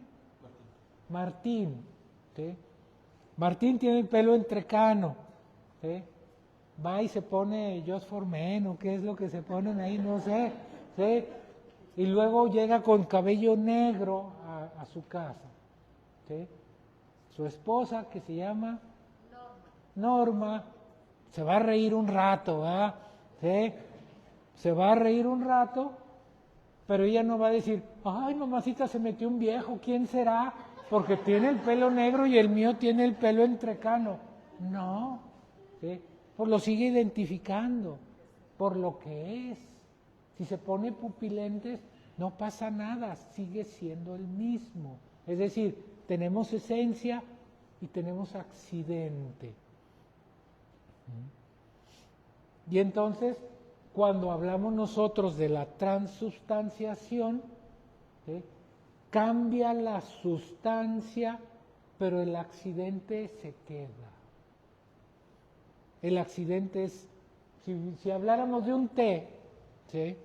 Martín. ¿Sí? Martín tiene el pelo entrecano. ¿Sí? Va y se pone Just for Men, o qué es lo que se ponen ahí, no sé. ¿Sí? Y luego llega con cabello negro a su casa. ¿Sí? Su esposa, que se llama Norma, se va a reír un rato, ¿verdad? ¿Sí? Se va a reír un rato, pero ella no va a decir, ay, mamacita, se metió un viejo, ¿quién será? Porque tiene el pelo negro y el mío tiene el pelo entrecano. No, ¿sí? Pues lo sigue identificando por lo que es. Si se pone pupilentes, no pasa nada, sigue siendo el mismo. Es decir, tenemos esencia y tenemos accidente. Y entonces, cuando hablamos nosotros de la transubstanciación, ¿sí?, cambia la sustancia, pero el accidente se queda. El accidente es, si habláramos de un té, ¿sí?,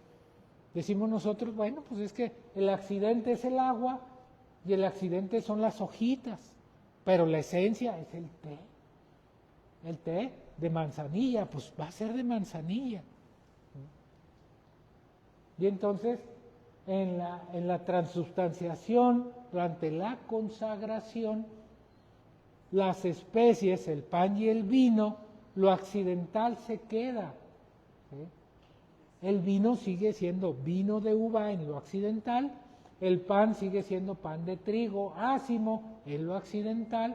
decimos nosotros, bueno, pues es que el accidente es el agua y el accidente son las hojitas, pero la esencia es el té. El té de manzanilla, pues va a ser de manzanilla. Y entonces, en la transubstanciación, durante la consagración, las especies, el pan y el vino, lo accidental se queda. ¿Sí? El vino sigue siendo vino de uva en lo accidental, el pan sigue siendo pan de trigo ácimo en lo accidental,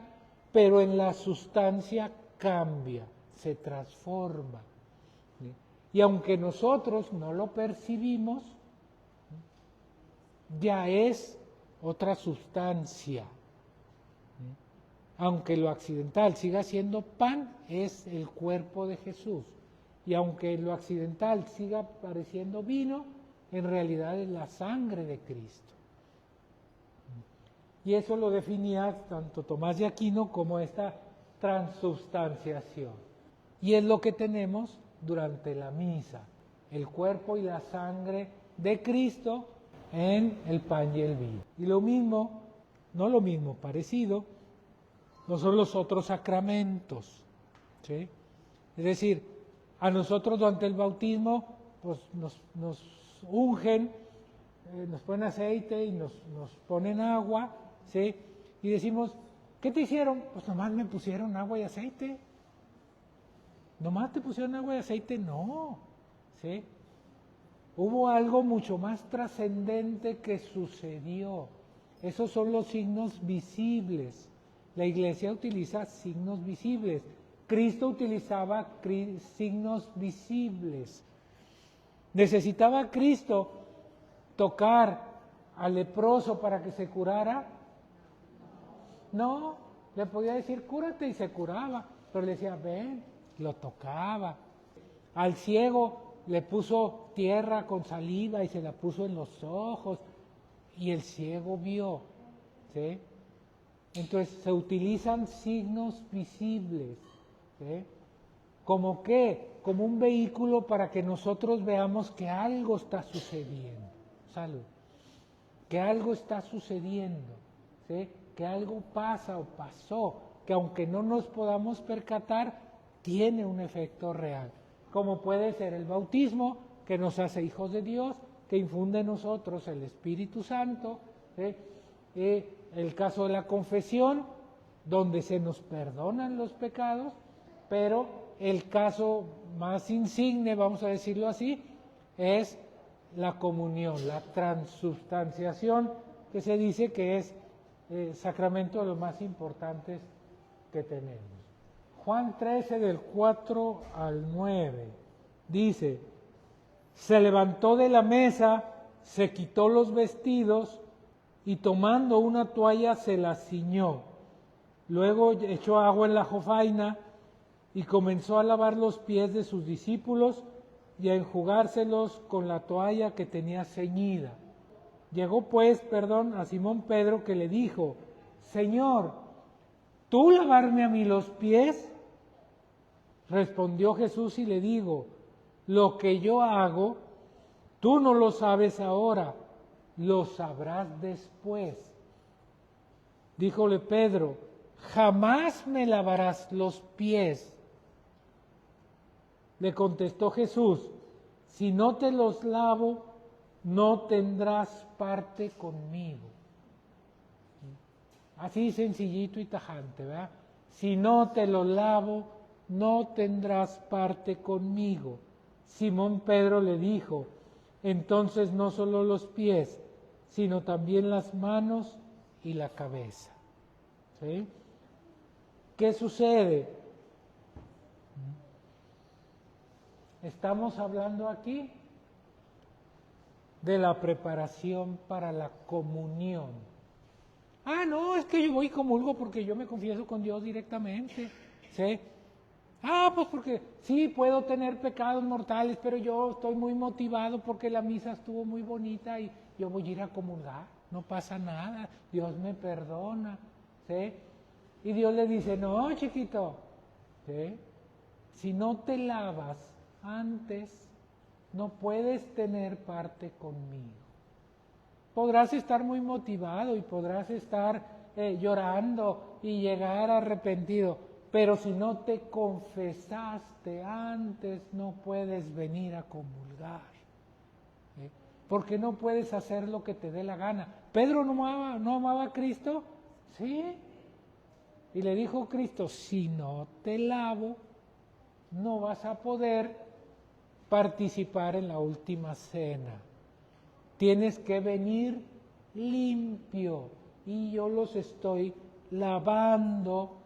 pero en la sustancia cambia, se transforma. ¿Sí? Y aunque nosotros no lo percibimos, ya es otra sustancia. ¿Sí? Aunque lo accidental siga siendo pan, es el cuerpo de Jesús. Y aunque lo accidental siga pareciendo vino, en realidad es la sangre de Cristo. Y eso lo definía tanto Tomás de Aquino como esta transubstanciación. Y es lo que tenemos durante la misa, el cuerpo y la sangre de Cristo en el pan y el vino. Y lo mismo, no lo mismo, parecido, no son los otros sacramentos. ¿Sí? Es decir, a nosotros durante el bautismo pues nos ungen, nos ponen aceite y nos ponen agua, ¿sí? Y decimos, ¿qué te hicieron? Pues nomás me pusieron agua y aceite. ¿Nomás te pusieron agua y aceite? No, ¿sí? Hubo algo mucho más trascendente que sucedió. Esos son los signos visibles. La Iglesia utiliza signos visibles. Cristo utilizaba signos visibles. ¿Necesitaba Cristo tocar al leproso para que se curara? No, le podía decir, cúrate, y se curaba, pero le decía, ven, lo tocaba. Al ciego le puso tierra con saliva y se la puso en los ojos, y el ciego vio, ¿sí? Entonces se utilizan signos visibles. ¿sí? ¿Como qué? Como un vehículo para que nosotros veamos que algo está sucediendo. Salud. Que algo está sucediendo, ¿sí? Que algo pasa o pasó, que aunque no nos podamos percatar, tiene un efecto real. Como puede ser el bautismo, que nos hace hijos de Dios, que infunde en nosotros el Espíritu Santo, ¿sí? El caso de la confesión, donde se nos perdonan los pecados, pero el caso más insigne, vamos a decirlo así, es la comunión, la transubstanciación, que se dice que es sacramento de los más importantes que tenemos. Juan 13 del 4 al 9 dice: se levantó de la mesa, se quitó los vestidos y tomando una toalla se la ciñó. Luego echó agua en la jofaina y comenzó a lavar los pies de sus discípulos y a enjugárselos con la toalla que tenía ceñida. Llegó pues, a Simón Pedro, que le dijo: Señor, ¿tú lavarme a mí los pies? Respondió Jesús y le dijo: lo que yo hago, tú no lo sabes ahora, lo sabrás después. Díjole Pedro: jamás me lavarás los pies. Le contestó Jesús: si no te los lavo, no tendrás parte conmigo. Así sencillito y tajante, ¿verdad? Si no te los lavo, no tendrás parte conmigo. Simón Pedro le dijo: entonces no solo los pies, sino también las manos y la cabeza. ¿Sí? ¿Qué sucede? Estamos hablando aquí de la preparación para la comunión. Ah, no, es que yo voy y comulgo porque yo me confieso con Dios directamente. ¿Sí? Ah, pues porque sí, puedo tener pecados mortales, pero yo estoy muy motivado porque la misa estuvo muy bonita y yo voy a ir a comulgar. No pasa nada, Dios me perdona. ¿Sí? Y Dios le dice: no, chiquito, ¿sí? Si no te lavas antes, no puedes tener parte conmigo. Podrás estar muy motivado y podrás estar llorando y llegar arrepentido, pero si no te confesaste antes, no puedes venir a comulgar. ¿Sí? Porque no puedes hacer lo que te dé la gana. ¿Pedro no amaba a Cristo? Sí. Y le dijo Cristo: si no te lavo, no vas a poder participar en la última cena. Tienes que venir limpio y yo los estoy lavando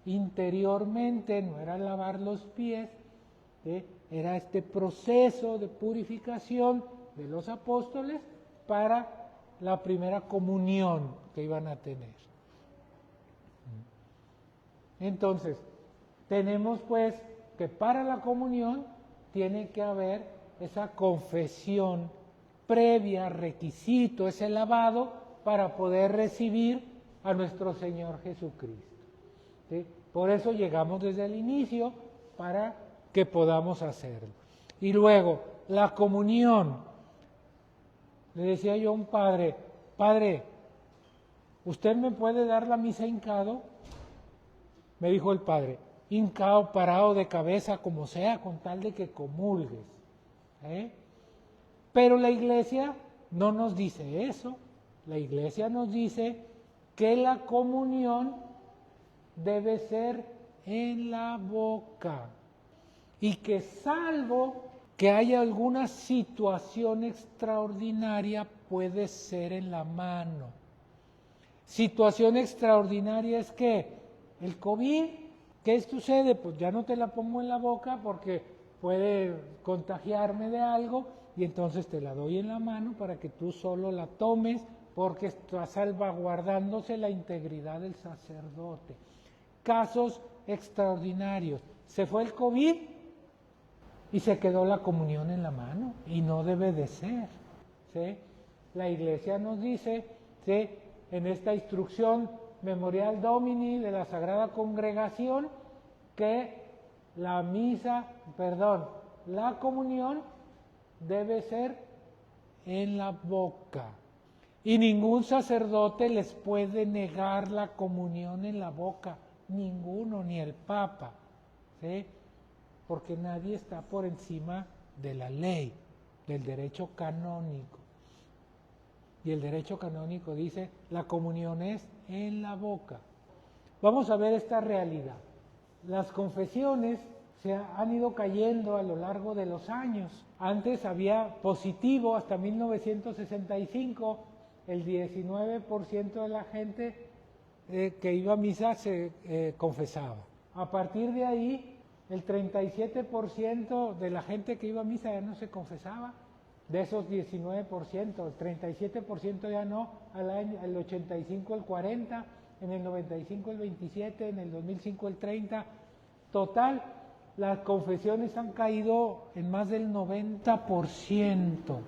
interiormente. No era lavar los pies, ¿sí? Era este proceso de purificación de los apóstoles para la primera comunión que iban a tener. Entonces, tenemos pues que para la comunión tiene que haber esa confesión previa, requisito, ese lavado para poder recibir a nuestro Señor Jesucristo. ¿Sí? Por eso llegamos desde el inicio para que podamos hacerlo. Y luego, la comunión. Le decía yo a un padre: padre, ¿usted me puede dar la misa hincado? Me dijo el padre: hincado, parado, de cabeza, como sea, con tal de que comulgues. Pero la Iglesia no nos dice eso. La Iglesia nos dice que la comunión debe ser en la boca y que salvo que haya alguna situación extraordinaria, puede ser en la mano. Situación extraordinaria es que el COVID, ¿qué sucede? Pues ya no te la pongo en la boca porque puede contagiarme de algo y entonces te la doy en la mano para que tú solo la tomes, porque está salvaguardándose la integridad del sacerdote. Casos extraordinarios. Se fue el COVID y se quedó la comunión en la mano y no debe de ser. ¿Sí? La Iglesia nos dice, ¿sí?, en esta instrucción Memorial Domini de la Sagrada Congregación, que la comunión debe ser en la boca. Y ningún sacerdote les puede negar la comunión en la boca, ninguno, ni el Papa, ¿sí? Porque nadie está por encima de la ley, del derecho canónico. Y el derecho canónico dice, la comunión es en la boca. Vamos a ver esta realidad. Las confesiones se han ido cayendo a lo largo de los años. Antes había positivo, hasta 1965, el 19% de la gente que iba a misa se confesaba. A partir de ahí, el 37% de la gente que iba a misa ya no se confesaba. De esos 19%, el 37% ya no, el 85% el 40%, en el 95% el 27%, en el 2005 el 30%. Total, las confesiones han caído en más del 90%.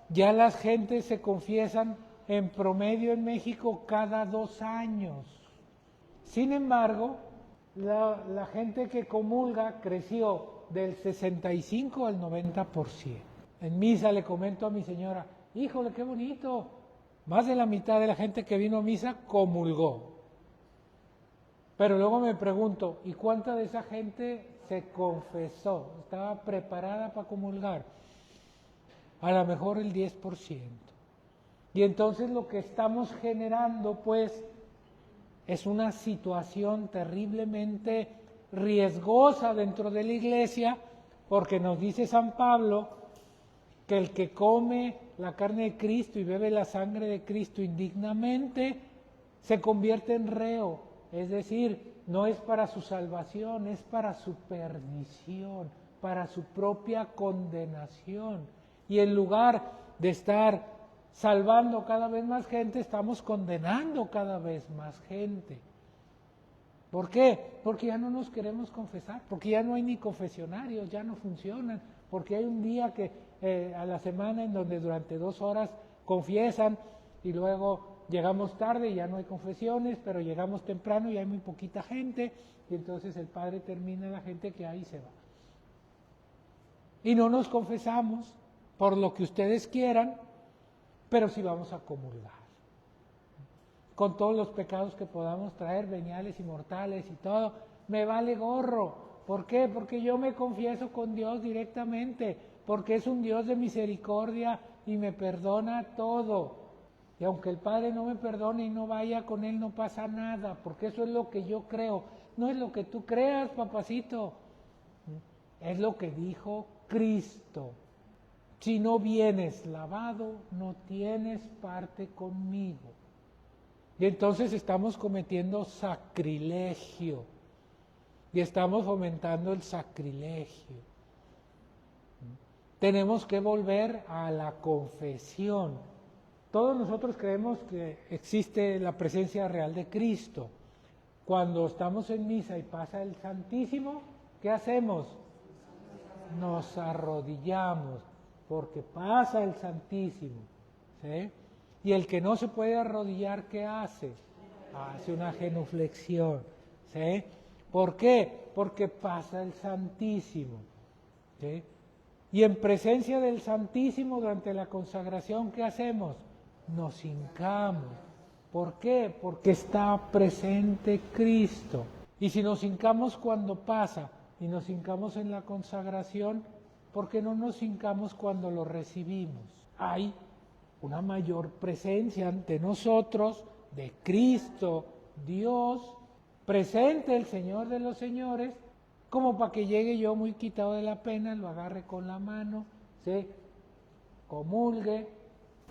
Ya las gentes se confiesan en promedio en México cada 2 años. Sin embargo, la gente que comulga creció del 65 al 90%. En misa le comento a mi señora, híjole, qué bonito, más de la mitad de la gente que vino a misa comulgó. Pero luego me pregunto, ¿y cuánta de esa gente se confesó? ¿Estaba preparada para comulgar? A lo mejor el 10%. Y entonces lo que estamos generando, pues, es una situación terriblemente riesgosa dentro de la iglesia, porque nos dice San Pablo que el que come la carne de Cristo y bebe la sangre de Cristo indignamente, se convierte en reo, es decir, no es para su salvación, es para su perdición, para su propia condenación. Y en lugar de estar salvando cada vez más gente, estamos condenando cada vez más gente. ¿Por qué? Porque ya no nos queremos confesar, porque ya no hay ni confesionarios, ya no funcionan, porque hay un día que a la semana en donde durante 2 horas confiesan y luego llegamos tarde y ya no hay confesiones, pero llegamos temprano y hay muy poquita gente y entonces el Padre termina la gente que hay y se va. Y no nos confesamos por lo que ustedes quieran, pero sí vamos a comulgar. Con todos los pecados que podamos traer, veniales y mortales y todo, me vale gorro. ¿Por qué? Porque yo me confieso con Dios directamente, porque es un Dios de misericordia y me perdona todo. Y aunque el Padre no me perdone y no vaya con Él, no pasa nada, porque eso es lo que yo creo. No es lo que tú creas, papacito. Es lo que dijo Cristo. Si no vienes lavado, no tienes parte conmigo. Y entonces estamos cometiendo sacrilegio. Y estamos fomentando el sacrilegio. Tenemos que volver a la confesión. Todos nosotros creemos que existe la presencia real de Cristo. Cuando estamos en misa y pasa el Santísimo, ¿qué hacemos? Nos arrodillamos, porque pasa el Santísimo, ¿sí? Y el que no se puede arrodillar, ¿qué hace? Hace una genuflexión, ¿sí? ¿Por qué? Porque pasa el Santísimo, ¿sí? Y en presencia del Santísimo, durante la consagración, ¿qué hacemos? Nos hincamos. ¿Por qué? Porque está presente Cristo. Y si nos hincamos cuando pasa y nos hincamos en la consagración, ¿por qué no nos hincamos cuando lo recibimos? Hay una mayor presencia ante nosotros de Cristo, Dios, presente el Señor de los señores, como para que llegue yo muy quitado de la pena, lo agarre con la mano, se comulgue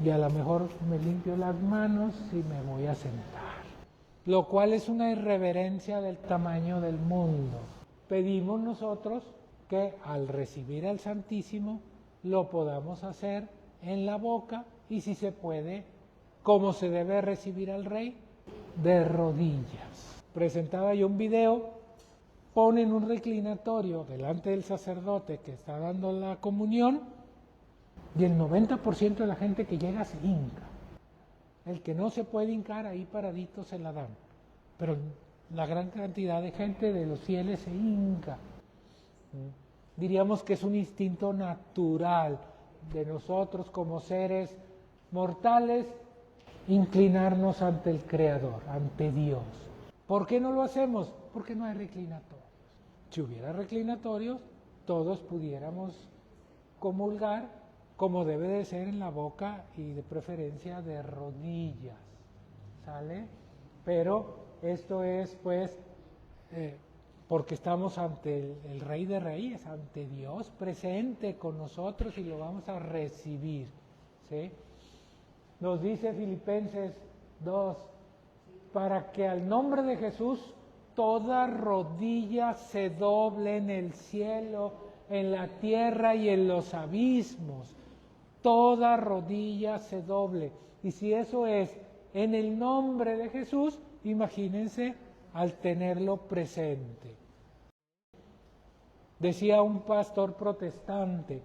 y a lo mejor me limpio las manos y me voy a sentar. Lo cual es una irreverencia del tamaño del mundo. Pedimos nosotros que al recibir al Santísimo lo podamos hacer en la boca y si se puede, como se debe recibir al Rey, de rodillas. Presentaba yo un video, ponen un reclinatorio delante del sacerdote que está dando la comunión y el 90% de la gente que llega se hinca. El que no se puede hincar, ahí paradito se la dan. Pero la gran cantidad de gente de los fieles se hinca. Diríamos que es un instinto natural de nosotros como seres mortales, inclinarnos ante el Creador, ante Dios. ¿Por qué no lo hacemos? Porque no hay reclinatorios. Si hubiera reclinatorios, todos pudiéramos comulgar como debe de ser en la boca y de preferencia de rodillas, ¿sale? Pero esto es pues porque estamos ante el Rey de Reyes, ante Dios presente con nosotros y lo vamos a recibir, ¿sí? Nos dice Filipenses 2, para que al nombre de Jesús toda rodilla se doble en el cielo, en la tierra y en los abismos. Toda rodilla se doble. Y si eso es en el nombre de Jesús, imagínense al tenerlo presente. Decía un pastor protestante,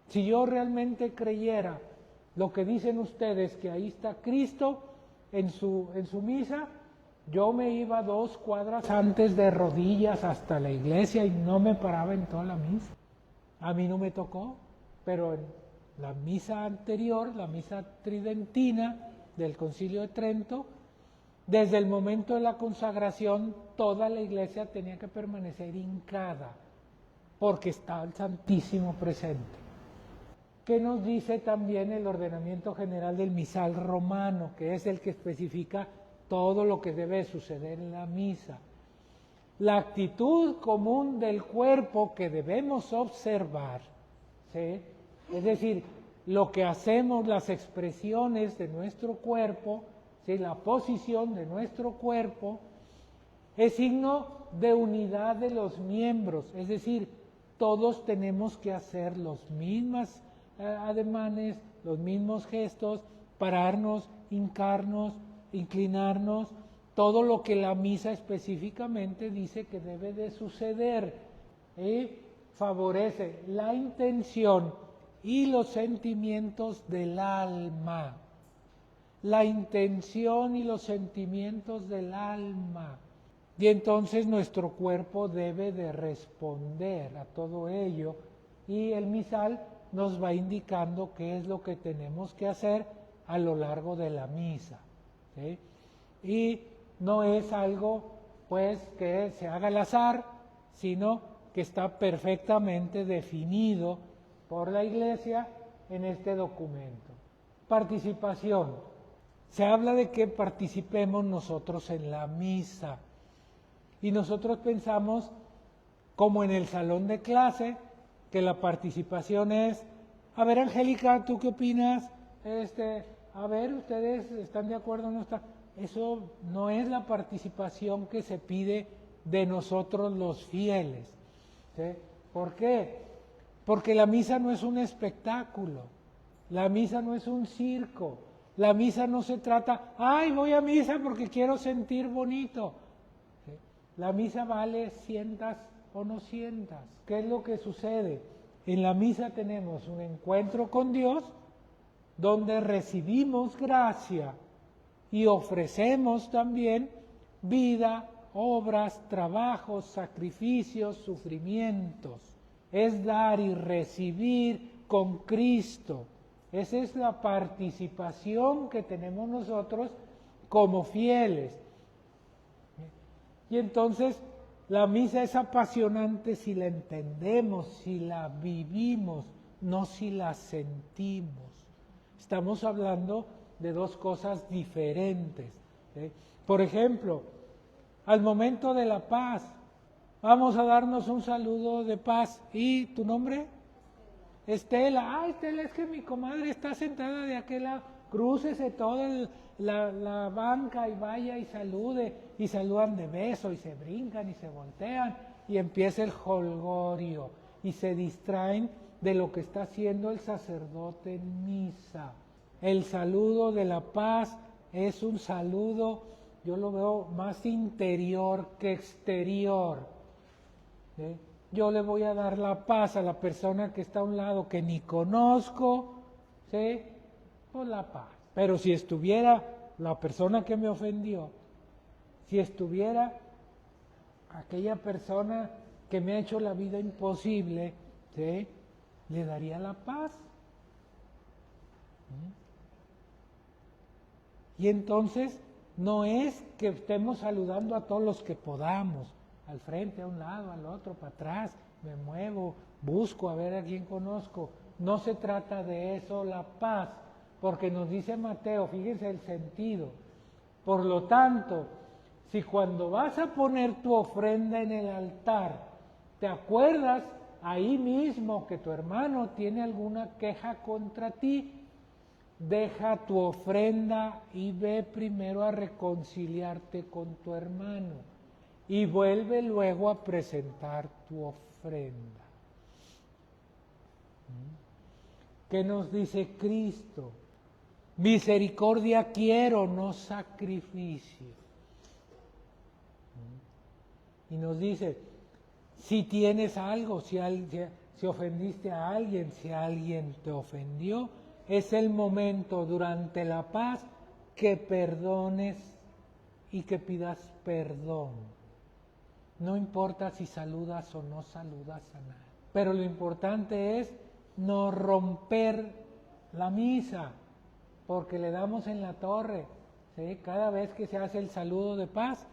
si yo realmente creyera lo que dicen ustedes, que ahí está Cristo en su misa, yo me iba 2 cuadras antes de rodillas hasta la iglesia y no me paraba en toda la misa. A mí no me tocó, pero en la misa anterior, la misa tridentina del Concilio de Trento, desde el momento de la consagración, toda la iglesia tenía que permanecer hincada, porque estaba el Santísimo presente. ¿Qué nos dice también el ordenamiento general del misal romano, que es el que especifica todo lo que debe suceder en la misa? La actitud común del cuerpo que debemos observar, ¿sí? Es decir, lo que hacemos, las expresiones de nuestro cuerpo, ¿sí? La posición de nuestro cuerpo, es signo de unidad de los miembros, es decir, todos tenemos que hacer los mismos ademanes, los mismos gestos, pararnos, hincarnos, inclinarnos, todo lo que la misa específicamente dice que debe de suceder. Favorece la intención y los sentimientos del alma. La intención y los sentimientos del alma. Y entonces nuestro cuerpo debe de responder a todo ello. Y el misal nos va indicando qué es lo que tenemos que hacer a lo largo de la misa, ¿sí? Y no es algo pues que se haga al azar, sino que está perfectamente definido por la Iglesia en este documento. Participación. Se habla de que participemos nosotros en la misa. Y nosotros pensamos, como en el salón de clase, que la participación es, a ver, Angélica, ¿tú qué opinas? A ver, ¿ustedes están de acuerdo o no están? Eso no es la participación que se pide de nosotros los fieles, ¿sí? ¿Por qué? Porque la misa no es un espectáculo, la misa no es un circo, la misa no se trata, ay, voy a misa porque quiero sentir bonito. ¿Sí? La misa vale sientas o no sientas. ¿Qué es lo que sucede? En la misa tenemos un encuentro con Dios donde recibimos gracia y ofrecemos también vida, obras, trabajos, sacrificios, sufrimientos. Es dar y recibir con Cristo. Esa es la participación que tenemos nosotros como fieles. Y entonces la misa es apasionante si la entendemos, si la vivimos, no si la sentimos. Estamos hablando de 2 cosas diferentes, ¿sí? Por ejemplo, al momento de la paz, vamos a darnos un saludo de paz. ¿Y tu nombre? Estela. Estela, es que mi comadre está sentada de aquel lado. Crúcese toda la banca y vaya y salude. Y saludan de beso y se brincan y se voltean. Y empieza el jolgorio. Y se distraen de lo que está haciendo el sacerdote en misa. El saludo de la paz es un saludo, yo lo veo más interior que exterior. ¿Sí? Yo le voy a dar la paz a la persona que está a un lado que ni conozco, ¿sí? Pues la paz. Pero si estuviera la persona que me ofendió, si estuviera aquella persona que me ha hecho la vida imposible, ¿sí?, le daría la paz. Y entonces no es que estemos saludando a todos los que podamos, al frente, a un lado, al otro, para atrás, me muevo, busco a ver a quién conozco. No se trata de eso la paz, porque nos dice Mateo, fíjense el sentido. Por lo tanto, si cuando vas a poner tu ofrenda en el altar, te acuerdas ahí mismo que tu hermano tiene alguna queja contra ti, deja tu ofrenda y ve primero a reconciliarte con tu hermano y vuelve luego a presentar tu ofrenda. ¿Qué nos dice Cristo? Misericordia quiero, no sacrificio. Y nos dice, si tienes algo, si ofendiste a alguien, si alguien te ofendió, es el momento durante la paz que perdones y que pidas perdón. No importa si saludas o no saludas a nadie. Pero lo importante es no romper la misa, porque le damos en la torre, ¿sí? Cada vez que se hace el saludo de paz,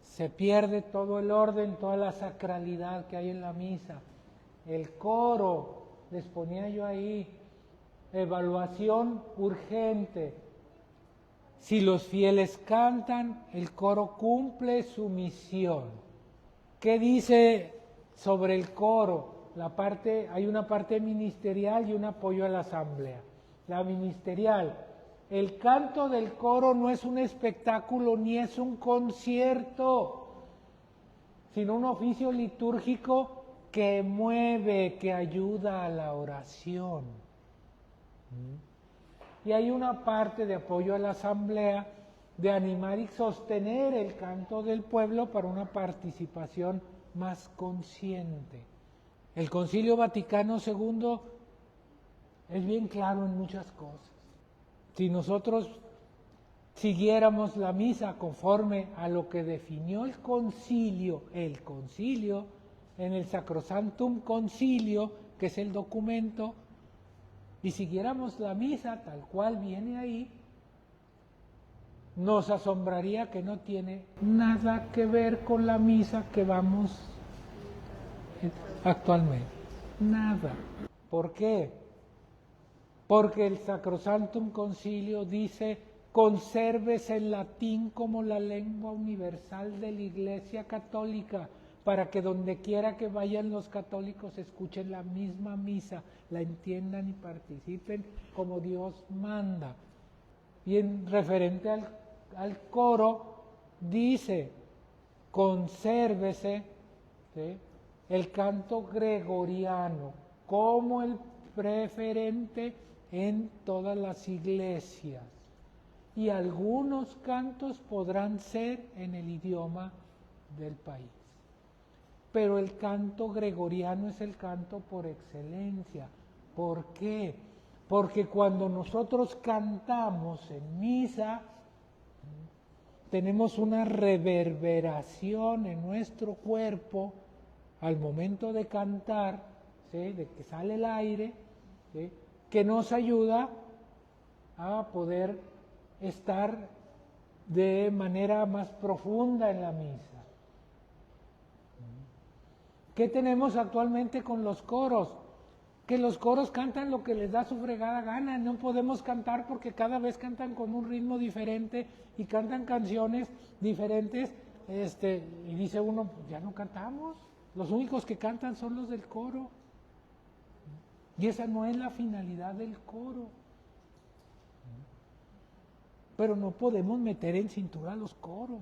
se pierde todo el orden, toda la sacralidad que hay en la misa. El coro, les ponía yo ahí, evaluación urgente. Si los fieles cantan, el coro cumple su misión. ¿Qué dice sobre el coro? Hay una parte ministerial y un apoyo a la asamblea. La ministerial, el canto del coro no es un espectáculo ni es un concierto, sino un oficio litúrgico que mueve, que ayuda a la oración. Y hay una parte de apoyo a la asamblea, de animar y sostener el canto del pueblo para una participación más consciente. El Concilio Vaticano II es bien claro en muchas cosas. Si nosotros siguiéramos la misa conforme a lo que definió el concilio en el Sacrosanctum Concilio, que es el documento, y siguiéramos la misa tal cual viene ahí, nos asombraría que no tiene nada que ver con la misa que vamos actualmente. Nada. ¿Por qué? Porque el Sacrosanctum Concilio dice: consérvese el latín como la lengua universal de la Iglesia Católica, para que donde quiera que vayan los católicos escuchen la misma misa, la entiendan y participen como Dios manda. Y en referente al coro, dice: consérvese, ¿sí?, el canto gregoriano como el preferente en todas las iglesias. Y algunos cantos podrán ser en el idioma del país. Pero el canto gregoriano es el canto por excelencia. ¿Por qué? Porque cuando nosotros cantamos en misa, tenemos una reverberación en nuestro cuerpo al momento de cantar, ¿sí?, de que sale el aire, ¿sí?, que nos ayuda a poder estar de manera más profunda en la misa. ¿Qué tenemos actualmente con los coros? Que los coros cantan lo que les da su fregada gana. No podemos cantar porque cada vez cantan con un ritmo diferente y cantan canciones diferentes. Y dice uno, pues ya no cantamos. Los únicos que cantan son los del coro. Y esa no es la finalidad del coro. Pero no podemos meter en cintura los coros.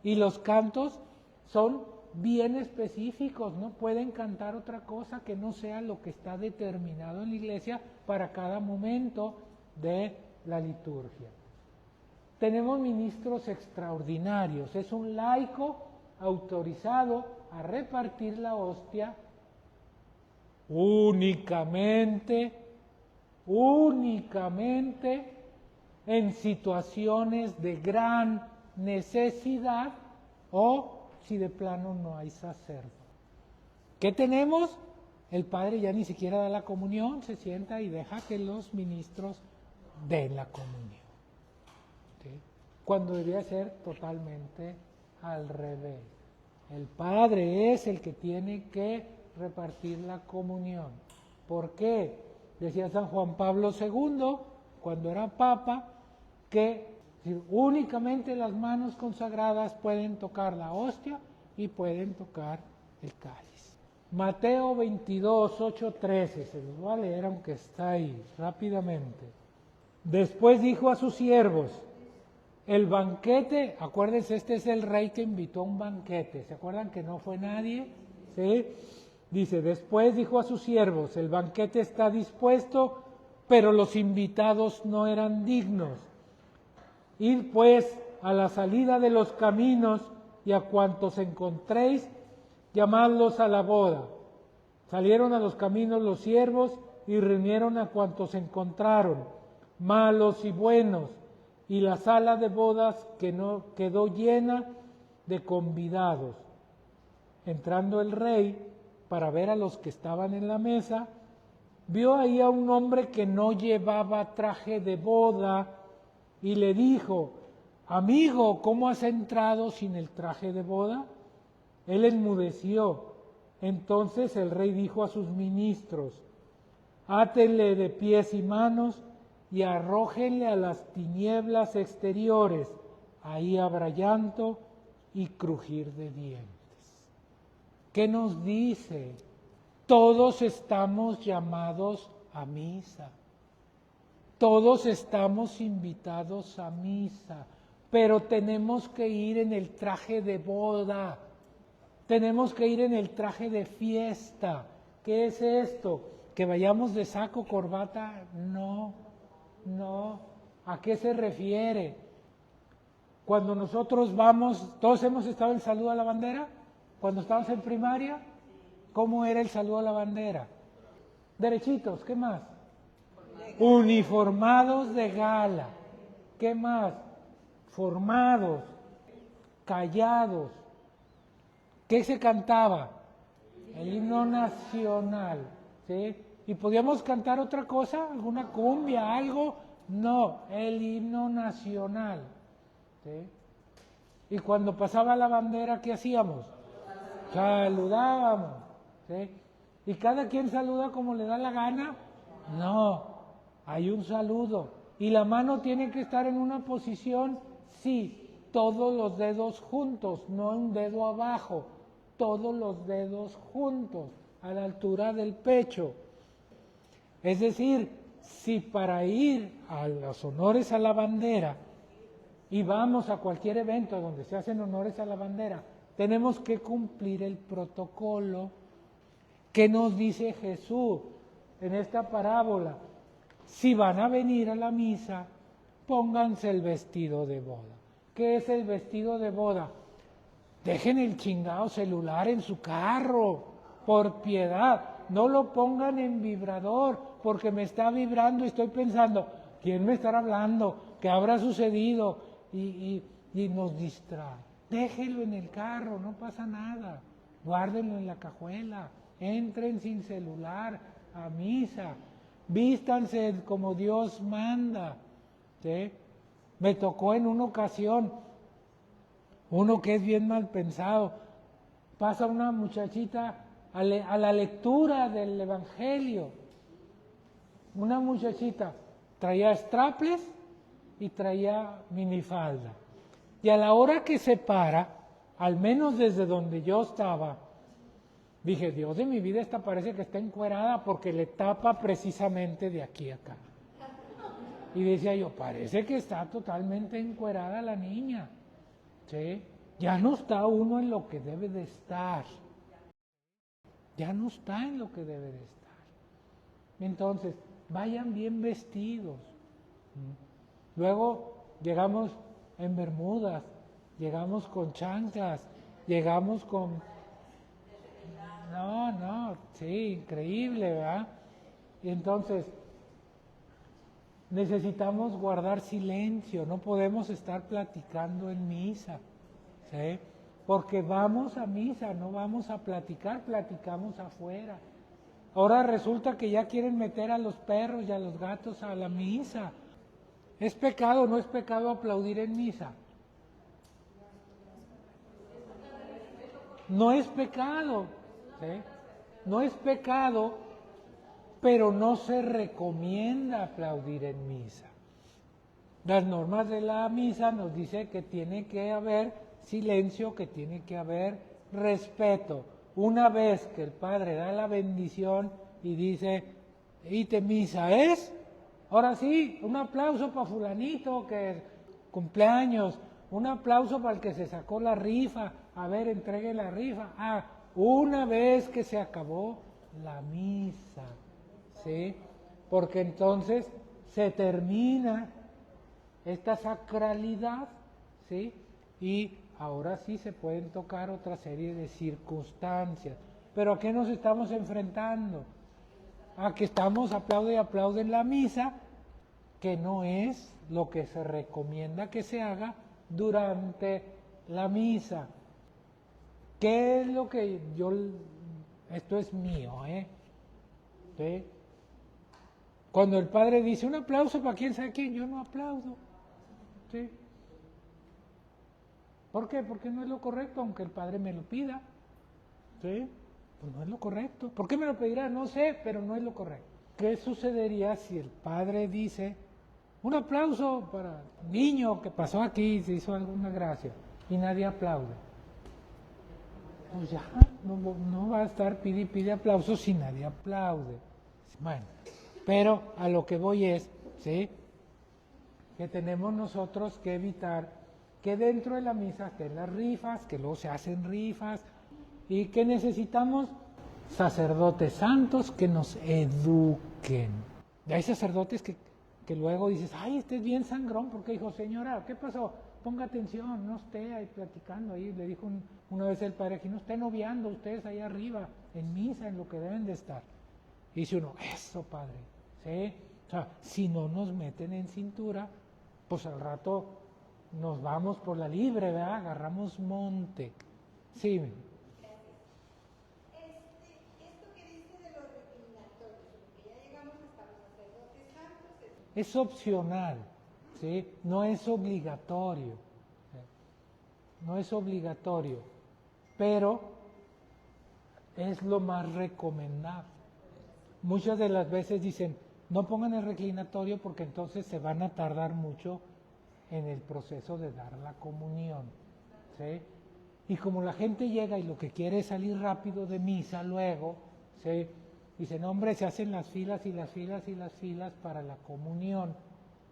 Y los cantos son bien específicos, no pueden cantar otra cosa que no sea lo que está determinado en la iglesia para cada momento de la liturgia. Tenemos ministros extraordinarios, es un laico autorizado a repartir la hostia únicamente en situaciones de gran necesidad o si de plano no hay sacerdote. ¿Qué tenemos? El padre ya ni siquiera da la comunión, se sienta y deja que los ministros den la comunión. ¿Sí? Cuando debería ser totalmente al revés. El padre es el que tiene que repartir la comunión. ¿Por qué? Decía San Juan Pablo II, cuando era papa, que únicamente las manos consagradas pueden tocar la hostia y pueden tocar el cáliz. Mateo 22, 8, 13, se los voy a leer aunque está ahí, rápidamente. Después dijo a sus siervos, el banquete, acuérdense, este es el rey que invitó a un banquete, ¿se acuerdan que no fue nadie? ¿Sí? Dice, después dijo a sus siervos, el banquete está dispuesto, pero los invitados no eran dignos. Id pues a la salida de los caminos y a cuantos encontréis, llamadlos a la boda. Salieron a los caminos los siervos y reunieron a cuantos encontraron, malos y buenos, y la sala de bodas quedó llena de convidados. Entrando el rey para ver a los que estaban en la mesa, vio ahí a un hombre que no llevaba traje de boda y le dijo, amigo, ¿cómo has entrado sin el traje de boda? Él enmudeció. Entonces el rey dijo a sus ministros, átenle de pies y manos y arrójenle a las tinieblas exteriores, ahí habrá llanto y crujir de dientes. ¿Qué nos dice? Todos estamos llamados a misa. Todos estamos invitados a misa, pero tenemos que ir en el traje de boda. Tenemos que ir en el traje de fiesta. ¿Qué es esto? ¿Que vayamos de saco, corbata? No. ¿A qué se refiere? Cuando nosotros vamos, todos hemos estado en saludo a la bandera, cuando estábamos en primaria, ¿cómo era el saludo a la bandera? Derechitos, ¿qué más? Uniformados de gala, ¿qué más? Formados, callados. ¿Qué se cantaba? El himno nacional, ¿sí? ¿Y podíamos cantar otra cosa? ¿Alguna cumbia, algo? No, el himno nacional, ¿sí? Y cuando pasaba la bandera, ¿qué hacíamos? Saludábamos, ¿sí? ¿Y cada quien saluda como le da la gana? No, hay un saludo. ¿Y la mano tiene que estar en una posición? Sí, todos los dedos juntos, no un dedo abajo, todos los dedos juntos, a la altura del pecho. Es decir, si para ir a los honores a la bandera y vamos a cualquier evento donde se hacen honores a la bandera, tenemos que cumplir el protocolo que nos dice Jesús en esta parábola. Si van a venir a la misa, pónganse el vestido de boda. ¿Qué es el vestido de boda? Dejen el chingado celular en su carro, por piedad. No lo pongan en vibrador, porque me está vibrando y estoy pensando, ¿quién me estará hablando? ¿Qué habrá sucedido? Y nos distrae. Déjenlo en el carro, no pasa nada. Guárdenlo en la cajuela. Entren sin celular a misa. Vístanse como Dios manda. ¿Sí? Me tocó en una ocasión, uno que es bien mal pensado, pasa una muchachita a la lectura del Evangelio. Una muchachita traía strapless y traía minifalda. Y a la hora que se para, al menos desde donde yo estaba, dije, Dios de mi vida, esta parece que está encuerada porque le tapa precisamente de aquí a acá. Y decía yo, parece que está totalmente encuerada la niña. ¿Sí? Ya no está uno en lo que debe de estar. Ya no está en lo que debe de estar. Entonces, vayan bien vestidos. Luego llegamos en bermudas, llegamos con chanclas, llegamos con... No, sí, increíble, ¿verdad? Y entonces, necesitamos guardar silencio, no podemos estar platicando en misa, ¿sí? Porque vamos a misa, no vamos a platicar, platicamos afuera. Ahora resulta que ya quieren meter a los perros y a los gatos a la misa. ¿Es pecado o no es pecado aplaudir en misa? No es pecado, ¿sí? No es pecado, pero no se recomienda aplaudir en misa. Las normas de la misa nos dicen que tiene que haber silencio, que tiene que haber respeto. Una vez que el Padre da la bendición y dice, ite misa es, ahora sí, un aplauso para fulanito que es cumpleaños, un aplauso para el que se sacó la rifa, a ver, entregue la rifa. Una vez que se acabó la misa, ¿sí? Porque entonces se termina esta sacralidad, ¿sí? Y ahora sí se pueden tocar otra serie de circunstancias. ¿Pero a qué nos estamos enfrentando? A que estamos aplaude y aplaude en la misa, que no es lo que se recomienda que se haga durante la misa. ¿Qué es lo que esto es mío, ¿sí? Cuando el Padre dice un aplauso para quién sabe quién, yo no aplaudo, ¿sí? ¿Por qué? Porque no es lo correcto, aunque el Padre me lo pida, ¿sí? Pues no es lo correcto. ¿Por qué me lo pedirá? No sé, pero no es lo correcto. ¿Qué sucedería si el Padre dice un aplauso para el niño que pasó aquí y se hizo alguna gracia y nadie aplaude? Pues ya, no va a estar pide aplausos si nadie aplaude. Bueno, pero a lo que voy es, ¿sí? Que tenemos nosotros que evitar que dentro de la misa estén las rifas, que luego se hacen rifas, y que necesitamos sacerdotes santos que nos eduquen. Y hay sacerdotes que luego dices, ay, este es bien sangrón, porque dijo, señora, ¿qué pasó? Ponga atención, no esté ahí platicando ahí. Le dijo una vez el padre, aquí no esté noviando ustedes ahí arriba, en misa, en lo que deben de estar. Y dice uno, eso padre, ¿sí? O sea, si no nos meten en cintura, pues al rato nos vamos por la libre, ¿verdad? Agarramos monte. Sí. Esto que dice de los reclinatorios, porque ya llegamos hasta los sacerdotes santos. Es opcional, ¿sí? No es obligatorio. No es obligatorio, pero es lo más recomendable. Muchas de las veces dicen, no pongan el reclinatorio porque entonces se van a tardar mucho en el proceso de dar la comunión, ¿sí? Y como la gente llega y lo que quiere es salir rápido de misa luego, ¿sí? Dicen, hombre, se hacen las filas y las filas y las filas para la comunión.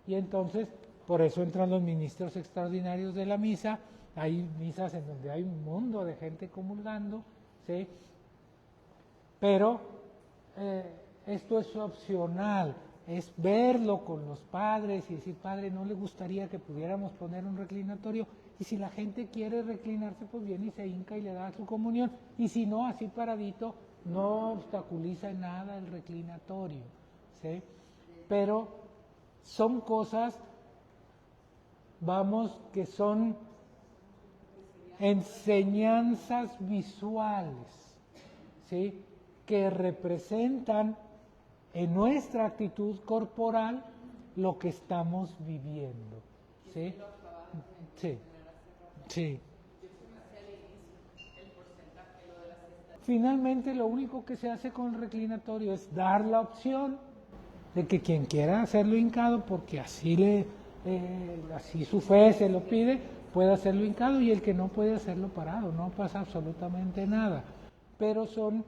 Y entonces, por eso entran los ministros extraordinarios de la misa. Hay misas en donde hay un mundo de gente comulgando, ¿sí? Pero esto es opcional, es verlo con los padres y decir, padre, ¿no le gustaría que pudiéramos poner un reclinatorio? Y si la gente quiere reclinarse, pues viene y se hinca y le da su comunión. Y si no, así paradito, no obstaculiza en nada el reclinatorio, ¿sí? Pero son cosas, vamos, que son enseñanzas visuales, ¿sí? Que representan en nuestra actitud corporal lo que estamos viviendo, ¿sí? Sí, sí. Finalmente, lo único que se hace con el reclinatorio es dar la opción de que quien quiera hacerlo hincado, porque así así su fe se lo pide, puede hacerlo hincado, y el que no puede hacerlo parado, no pasa absolutamente nada. Pero son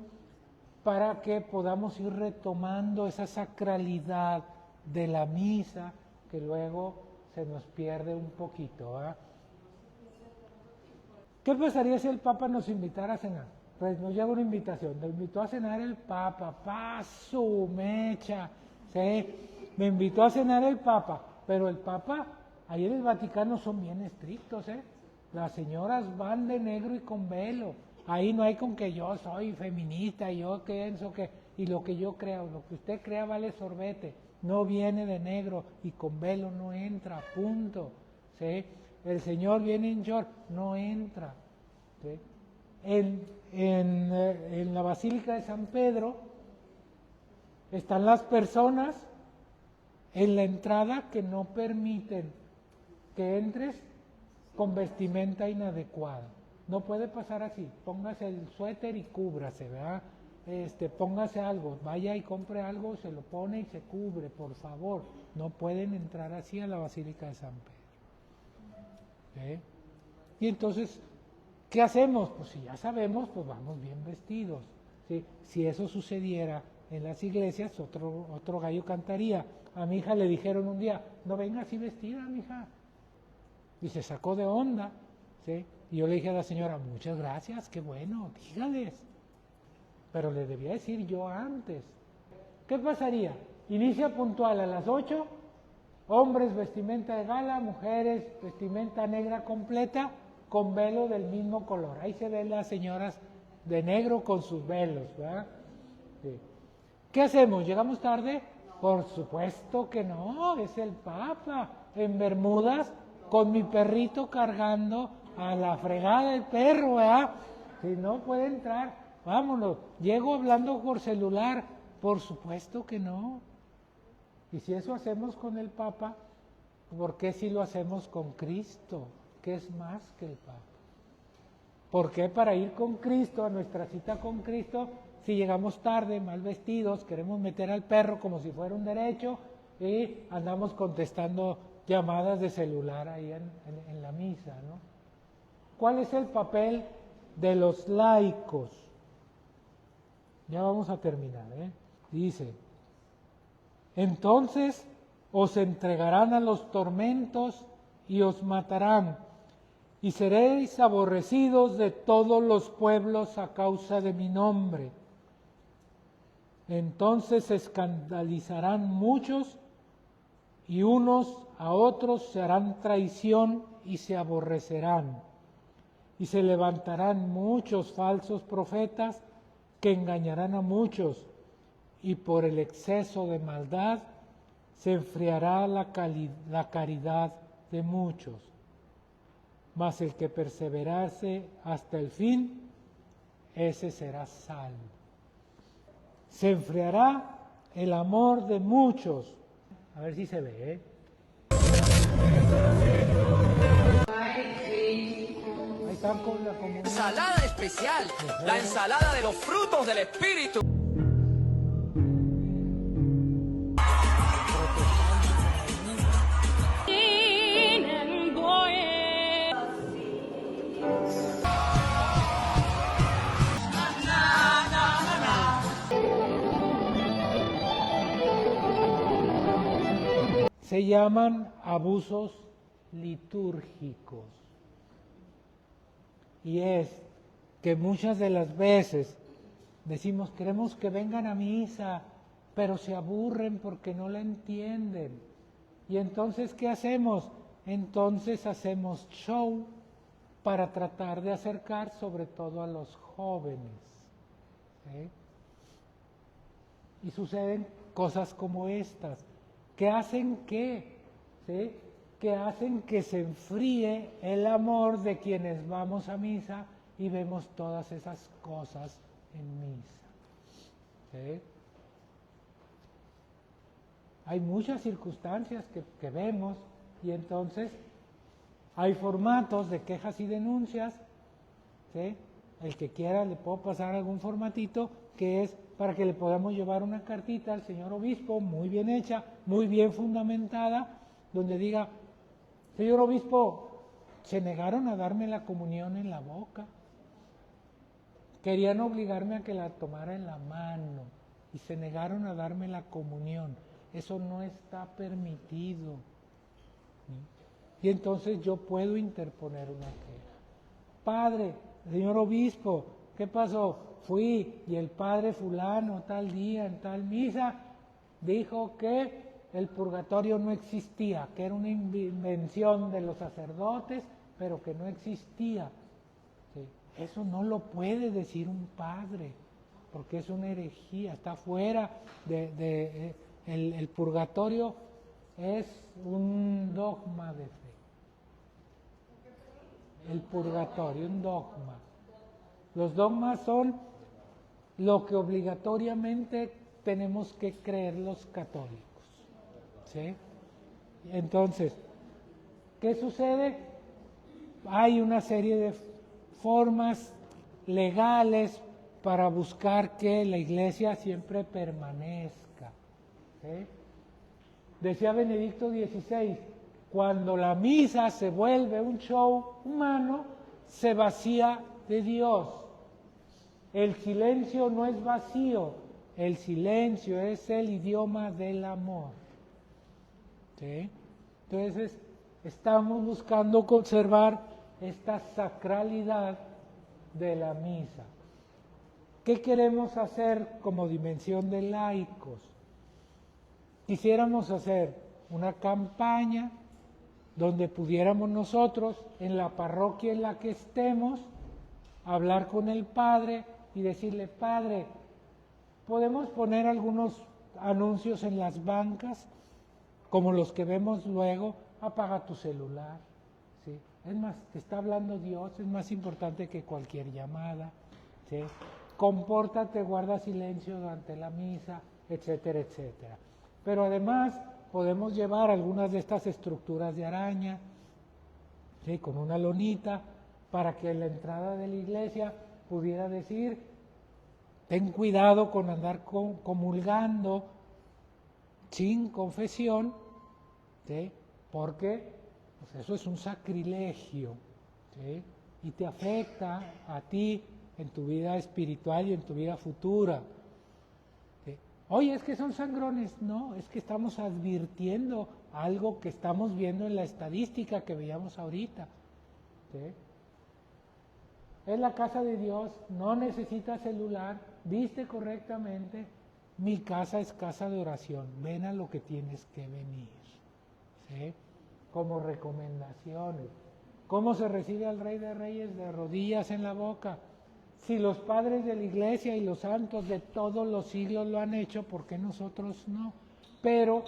para que podamos ir retomando esa sacralidad de la misa que luego se nos pierde un poquito, ¿eh? ¿Qué pasaría si el Papa nos invitara a cenar? Pues nos llega una invitación, nos invitó a cenar el Papa, su mecha, ¿sí? Me invitó a cenar el Papa, pero el Papa, ahí en el Vaticano son bien estrictos, ¿eh? Las señoras van de negro y con velo, ahí no hay con que yo soy feminista, yo pienso que, y lo que yo creo, lo que usted crea vale sorbete, no viene de negro y con velo no entra, punto, ¿sí? El Señor viene en short, no entra, ¿sí? En la Basílica de San Pedro están las personas en la entrada que no permiten que entres con vestimenta inadecuada. No puede pasar así. Póngase el suéter y cúbrase, ¿verdad? Póngase algo, vaya y compre algo, se lo pone y se cubre, por favor. No pueden entrar así a la Basílica de San Pedro. ¿Sí? Y entonces, ¿qué hacemos? Pues si ya sabemos, pues vamos bien vestidos. ¿Sí? Si eso sucediera en las iglesias, otro gallo cantaría. A mi hija le dijeron un día, no venga así vestida, mija. Y se sacó de onda. ¿Sí? Y yo le dije a la señora, muchas gracias, qué bueno, dígales. Pero le debía decir yo antes. ¿Qué pasaría? Inicia puntual a las 8, hombres vestimenta de gala, mujeres vestimenta negra completa, con velo del mismo color. Ahí se ven las señoras de negro con sus velos, ¿verdad? Sí. ¿Qué hacemos? ¿Llegamos tarde? Por supuesto que no, es el Papa, en bermudas, con mi perrito cargando a la fregada del perro, ¿verdad? Si no puede entrar, vámonos. Llego hablando por celular, por supuesto que no. Y si eso hacemos con el Papa, ¿por qué si lo hacemos con Cristo, que es más que el Papa? ¿Por qué para ir con Cristo, a nuestra cita con Cristo, si llegamos tarde, mal vestidos, queremos meter al perro como si fuera un derecho y andamos contestando llamadas de celular ahí en la misa, ¿no? ¿Cuál es el papel de los laicos? Ya vamos a terminar, ¿eh? Dice, entonces os entregarán a los tormentos y os matarán, y seréis aborrecidos de todos los pueblos a causa de mi nombre. Entonces se escandalizarán muchos, y unos a otros se harán traición y se aborrecerán. Y se levantarán muchos falsos profetas que engañarán a muchos, y por el exceso de maldad se enfriará la caridad de muchos. Mas el que perseverase hasta el fin, ese será salvo. Se enfriará el amor de muchos. A ver si se ve, ¿eh? Ahí están con la comunidad. Ensalada especial, la ensalada de los frutos del Espíritu. Se llaman abusos litúrgicos. Y es que muchas de las veces decimos, queremos que vengan a misa, pero se aburren porque no la entienden. Y entonces, ¿qué hacemos? Entonces hacemos show para tratar de acercar sobre todo a los jóvenes. ¿Sí? Y suceden cosas como estas, que hacen que, ¿sí? Que hacen que se enfríe el amor de quienes vamos a misa y vemos todas esas cosas en misa. ¿Sí? Hay muchas circunstancias que vemos y entonces hay formatos de quejas y denuncias. ¿Sí? El que quiera le puedo pasar algún formatito que es para que le podamos llevar una cartita al señor obispo, muy bien hecha, muy bien fundamentada, donde diga, señor obispo, se negaron a darme la comunión en la boca, querían obligarme a que la tomara en la mano y se negaron a darme la comunión, eso no está permitido. ¿Sí? Y entonces yo puedo interponer una queja. Padre, señor obispo, ¿qué pasó? Fui y el padre fulano tal día en tal misa dijo que el purgatorio no existía, que era una invención de los sacerdotes, pero que no existía. ¿Sí? Eso no lo puede decir un padre, porque es una herejía, está fuera el purgatorio es un dogma de fe. El purgatorio, un dogma. Los dogmas son lo que obligatoriamente tenemos que creer los católicos. ¿Sí? Entonces, ¿qué sucede? Hay una serie de formas legales para buscar que la iglesia siempre permanezca. ¿Sí? Decía Benedicto XVI, cuando la misa se vuelve un show humano, se vacía de Dios. El silencio no es vacío, el silencio es el idioma del amor. ¿Sí? Entonces, estamos buscando conservar esta sacralidad de la misa. ¿Qué queremos hacer como dimensión de laicos? Quisiéramos hacer una campaña donde pudiéramos nosotros, en la parroquia en la que estemos, hablar con el padre y decirle, padre, podemos poner algunos anuncios en las bancas, como los que vemos luego, apaga tu celular. ¿Sí? Es más, te está hablando Dios, es más importante que cualquier llamada. ¿Sí? Compórtate, guarda silencio durante la misa, etcétera, etcétera. Pero además podemos llevar algunas de estas estructuras de araña, ¿sí? Con una lonita, para que en la entrada de la iglesia pudiera decir, ten cuidado con andar comulgando sin confesión, ¿sí? Porque pues eso es un sacrilegio, ¿sí? Y te afecta a ti en tu vida espiritual y en tu vida futura. ¿Sí? Oye, es que son sangrones. No, es que estamos advirtiendo algo que estamos viendo en la estadística que veíamos ahorita. ¿Sí? Es la casa de Dios, no necesita celular, viste correctamente, mi casa es casa de oración, ven a lo que tienes que venir. ¿Sí? Como recomendaciones. ¿Cómo se recibe al Rey de Reyes? De rodillas en la boca. Si los padres de la iglesia y los santos de todos los siglos lo han hecho, ¿por qué nosotros no? Pero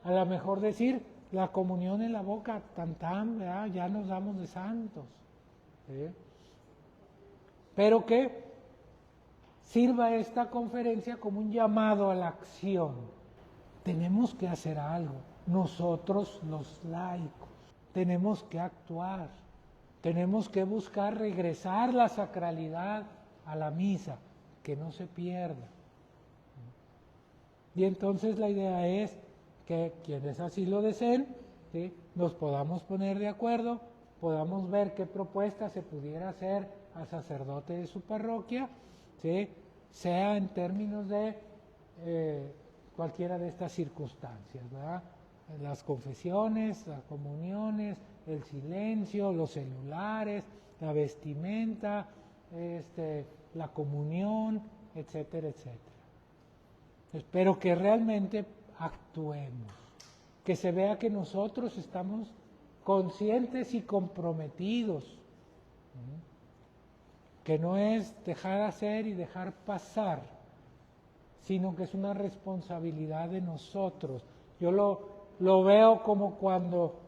a lo mejor decir la comunión en la boca, ¿verdad? Ya nos damos de santos. ¿Sí? Pero que sirva esta conferencia como un llamado a la acción. Tenemos que hacer algo. Nosotros los laicos tenemos que actuar. Tenemos que buscar regresar la sacralidad a la misa, que no se pierda. Y entonces la idea es que quienes así lo deseen, ¿sí? Nos podamos poner de acuerdo, podamos ver qué propuesta se pudiera hacer al sacerdote de su parroquia, ¿sí? Sea en términos de cualquiera de estas circunstancias, ¿verdad? Las confesiones, las comuniones, el silencio, los celulares, la vestimenta, la comunión, etcétera, etcétera. Espero que realmente actuemos, que se vea que nosotros estamos conscientes y comprometidos, que no es dejar hacer y dejar pasar, sino que es una responsabilidad de nosotros. Yo lo veo como cuando,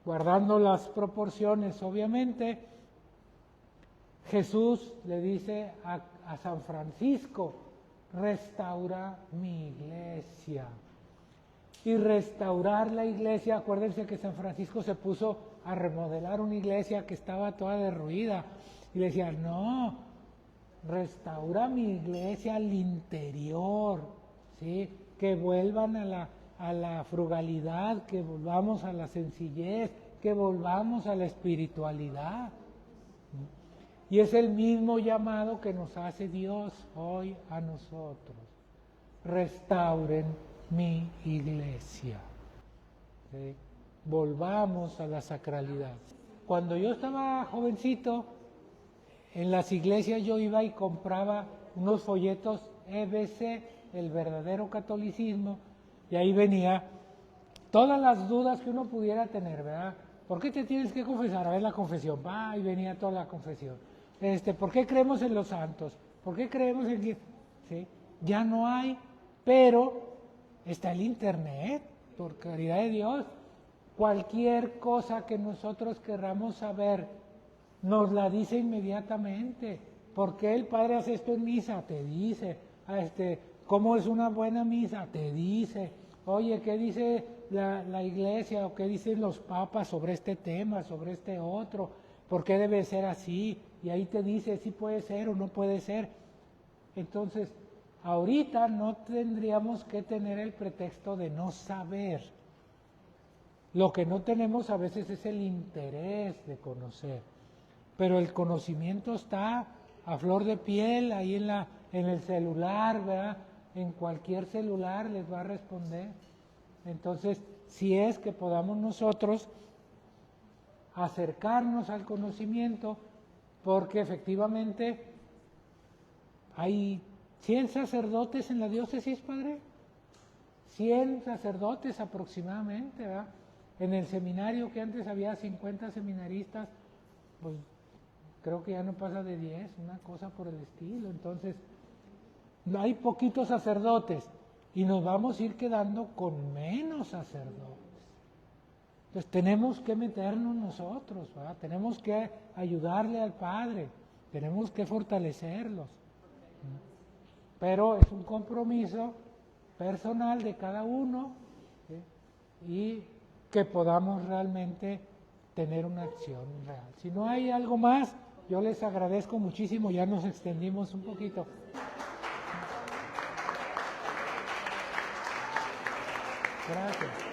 guardando las proporciones, obviamente, Jesús le dice a San Francisco, restaura mi iglesia. Y restaurar la iglesia, acuérdense que San Francisco se puso a remodelar una iglesia que estaba toda derruida. Y le decía, no, restaura mi iglesia al interior, ¿sí? Que vuelvan a la frugalidad, que volvamos a la sencillez, que volvamos a la espiritualidad. Y es el mismo llamado que nos hace Dios hoy a nosotros. Restauren mi iglesia. ¿Sí? Volvamos a la sacralidad. Cuando yo estaba jovencito, en las iglesias yo iba y compraba unos folletos EBC, el verdadero catolicismo, y ahí venía todas las dudas que uno pudiera tener, ¿verdad? ¿Por qué te tienes que confesar? A ver la confesión, y venía toda la confesión. ¿Por qué creemos en los santos? ¿Por qué creemos en que...? ¿Sí? Ya no hay, pero está el internet, por caridad de Dios. Cualquier cosa que nosotros querramos saber, nos la dice inmediatamente. ¿por qué el padre hace esto en misa? Te dice. ¿Cómo es una buena misa? Te dice. Oye, ¿qué dice la iglesia o qué dicen los papas sobre este tema, sobre este otro? ¿Por qué debe ser así? Y ahí te dice si puede ser o no puede ser. Entonces, ahorita no tendríamos que tener el pretexto de no saber. Lo que no tenemos a veces es el interés de conocer. Pero el conocimiento está a flor de piel, ahí en el celular, ¿verdad? En cualquier celular les va a responder. Entonces, si es que podamos nosotros acercarnos al conocimiento, porque efectivamente hay 100 sacerdotes en la diócesis, padre. 100 sacerdotes aproximadamente, ¿verdad? En el seminario que antes había 50 seminaristas, pues creo que ya no pasa de 10, una cosa por el estilo. Entonces, no hay poquitos sacerdotes y nos vamos a ir quedando con menos sacerdotes. Entonces tenemos que meternos nosotros, ¿verdad? Tenemos que ayudarle al Padre, tenemos que fortalecerlos. Pero es un compromiso personal de cada uno, ¿sí? Y que podamos realmente tener una acción real. Si no hay algo más, yo les agradezco muchísimo, ya nos extendimos un poquito. Gracias.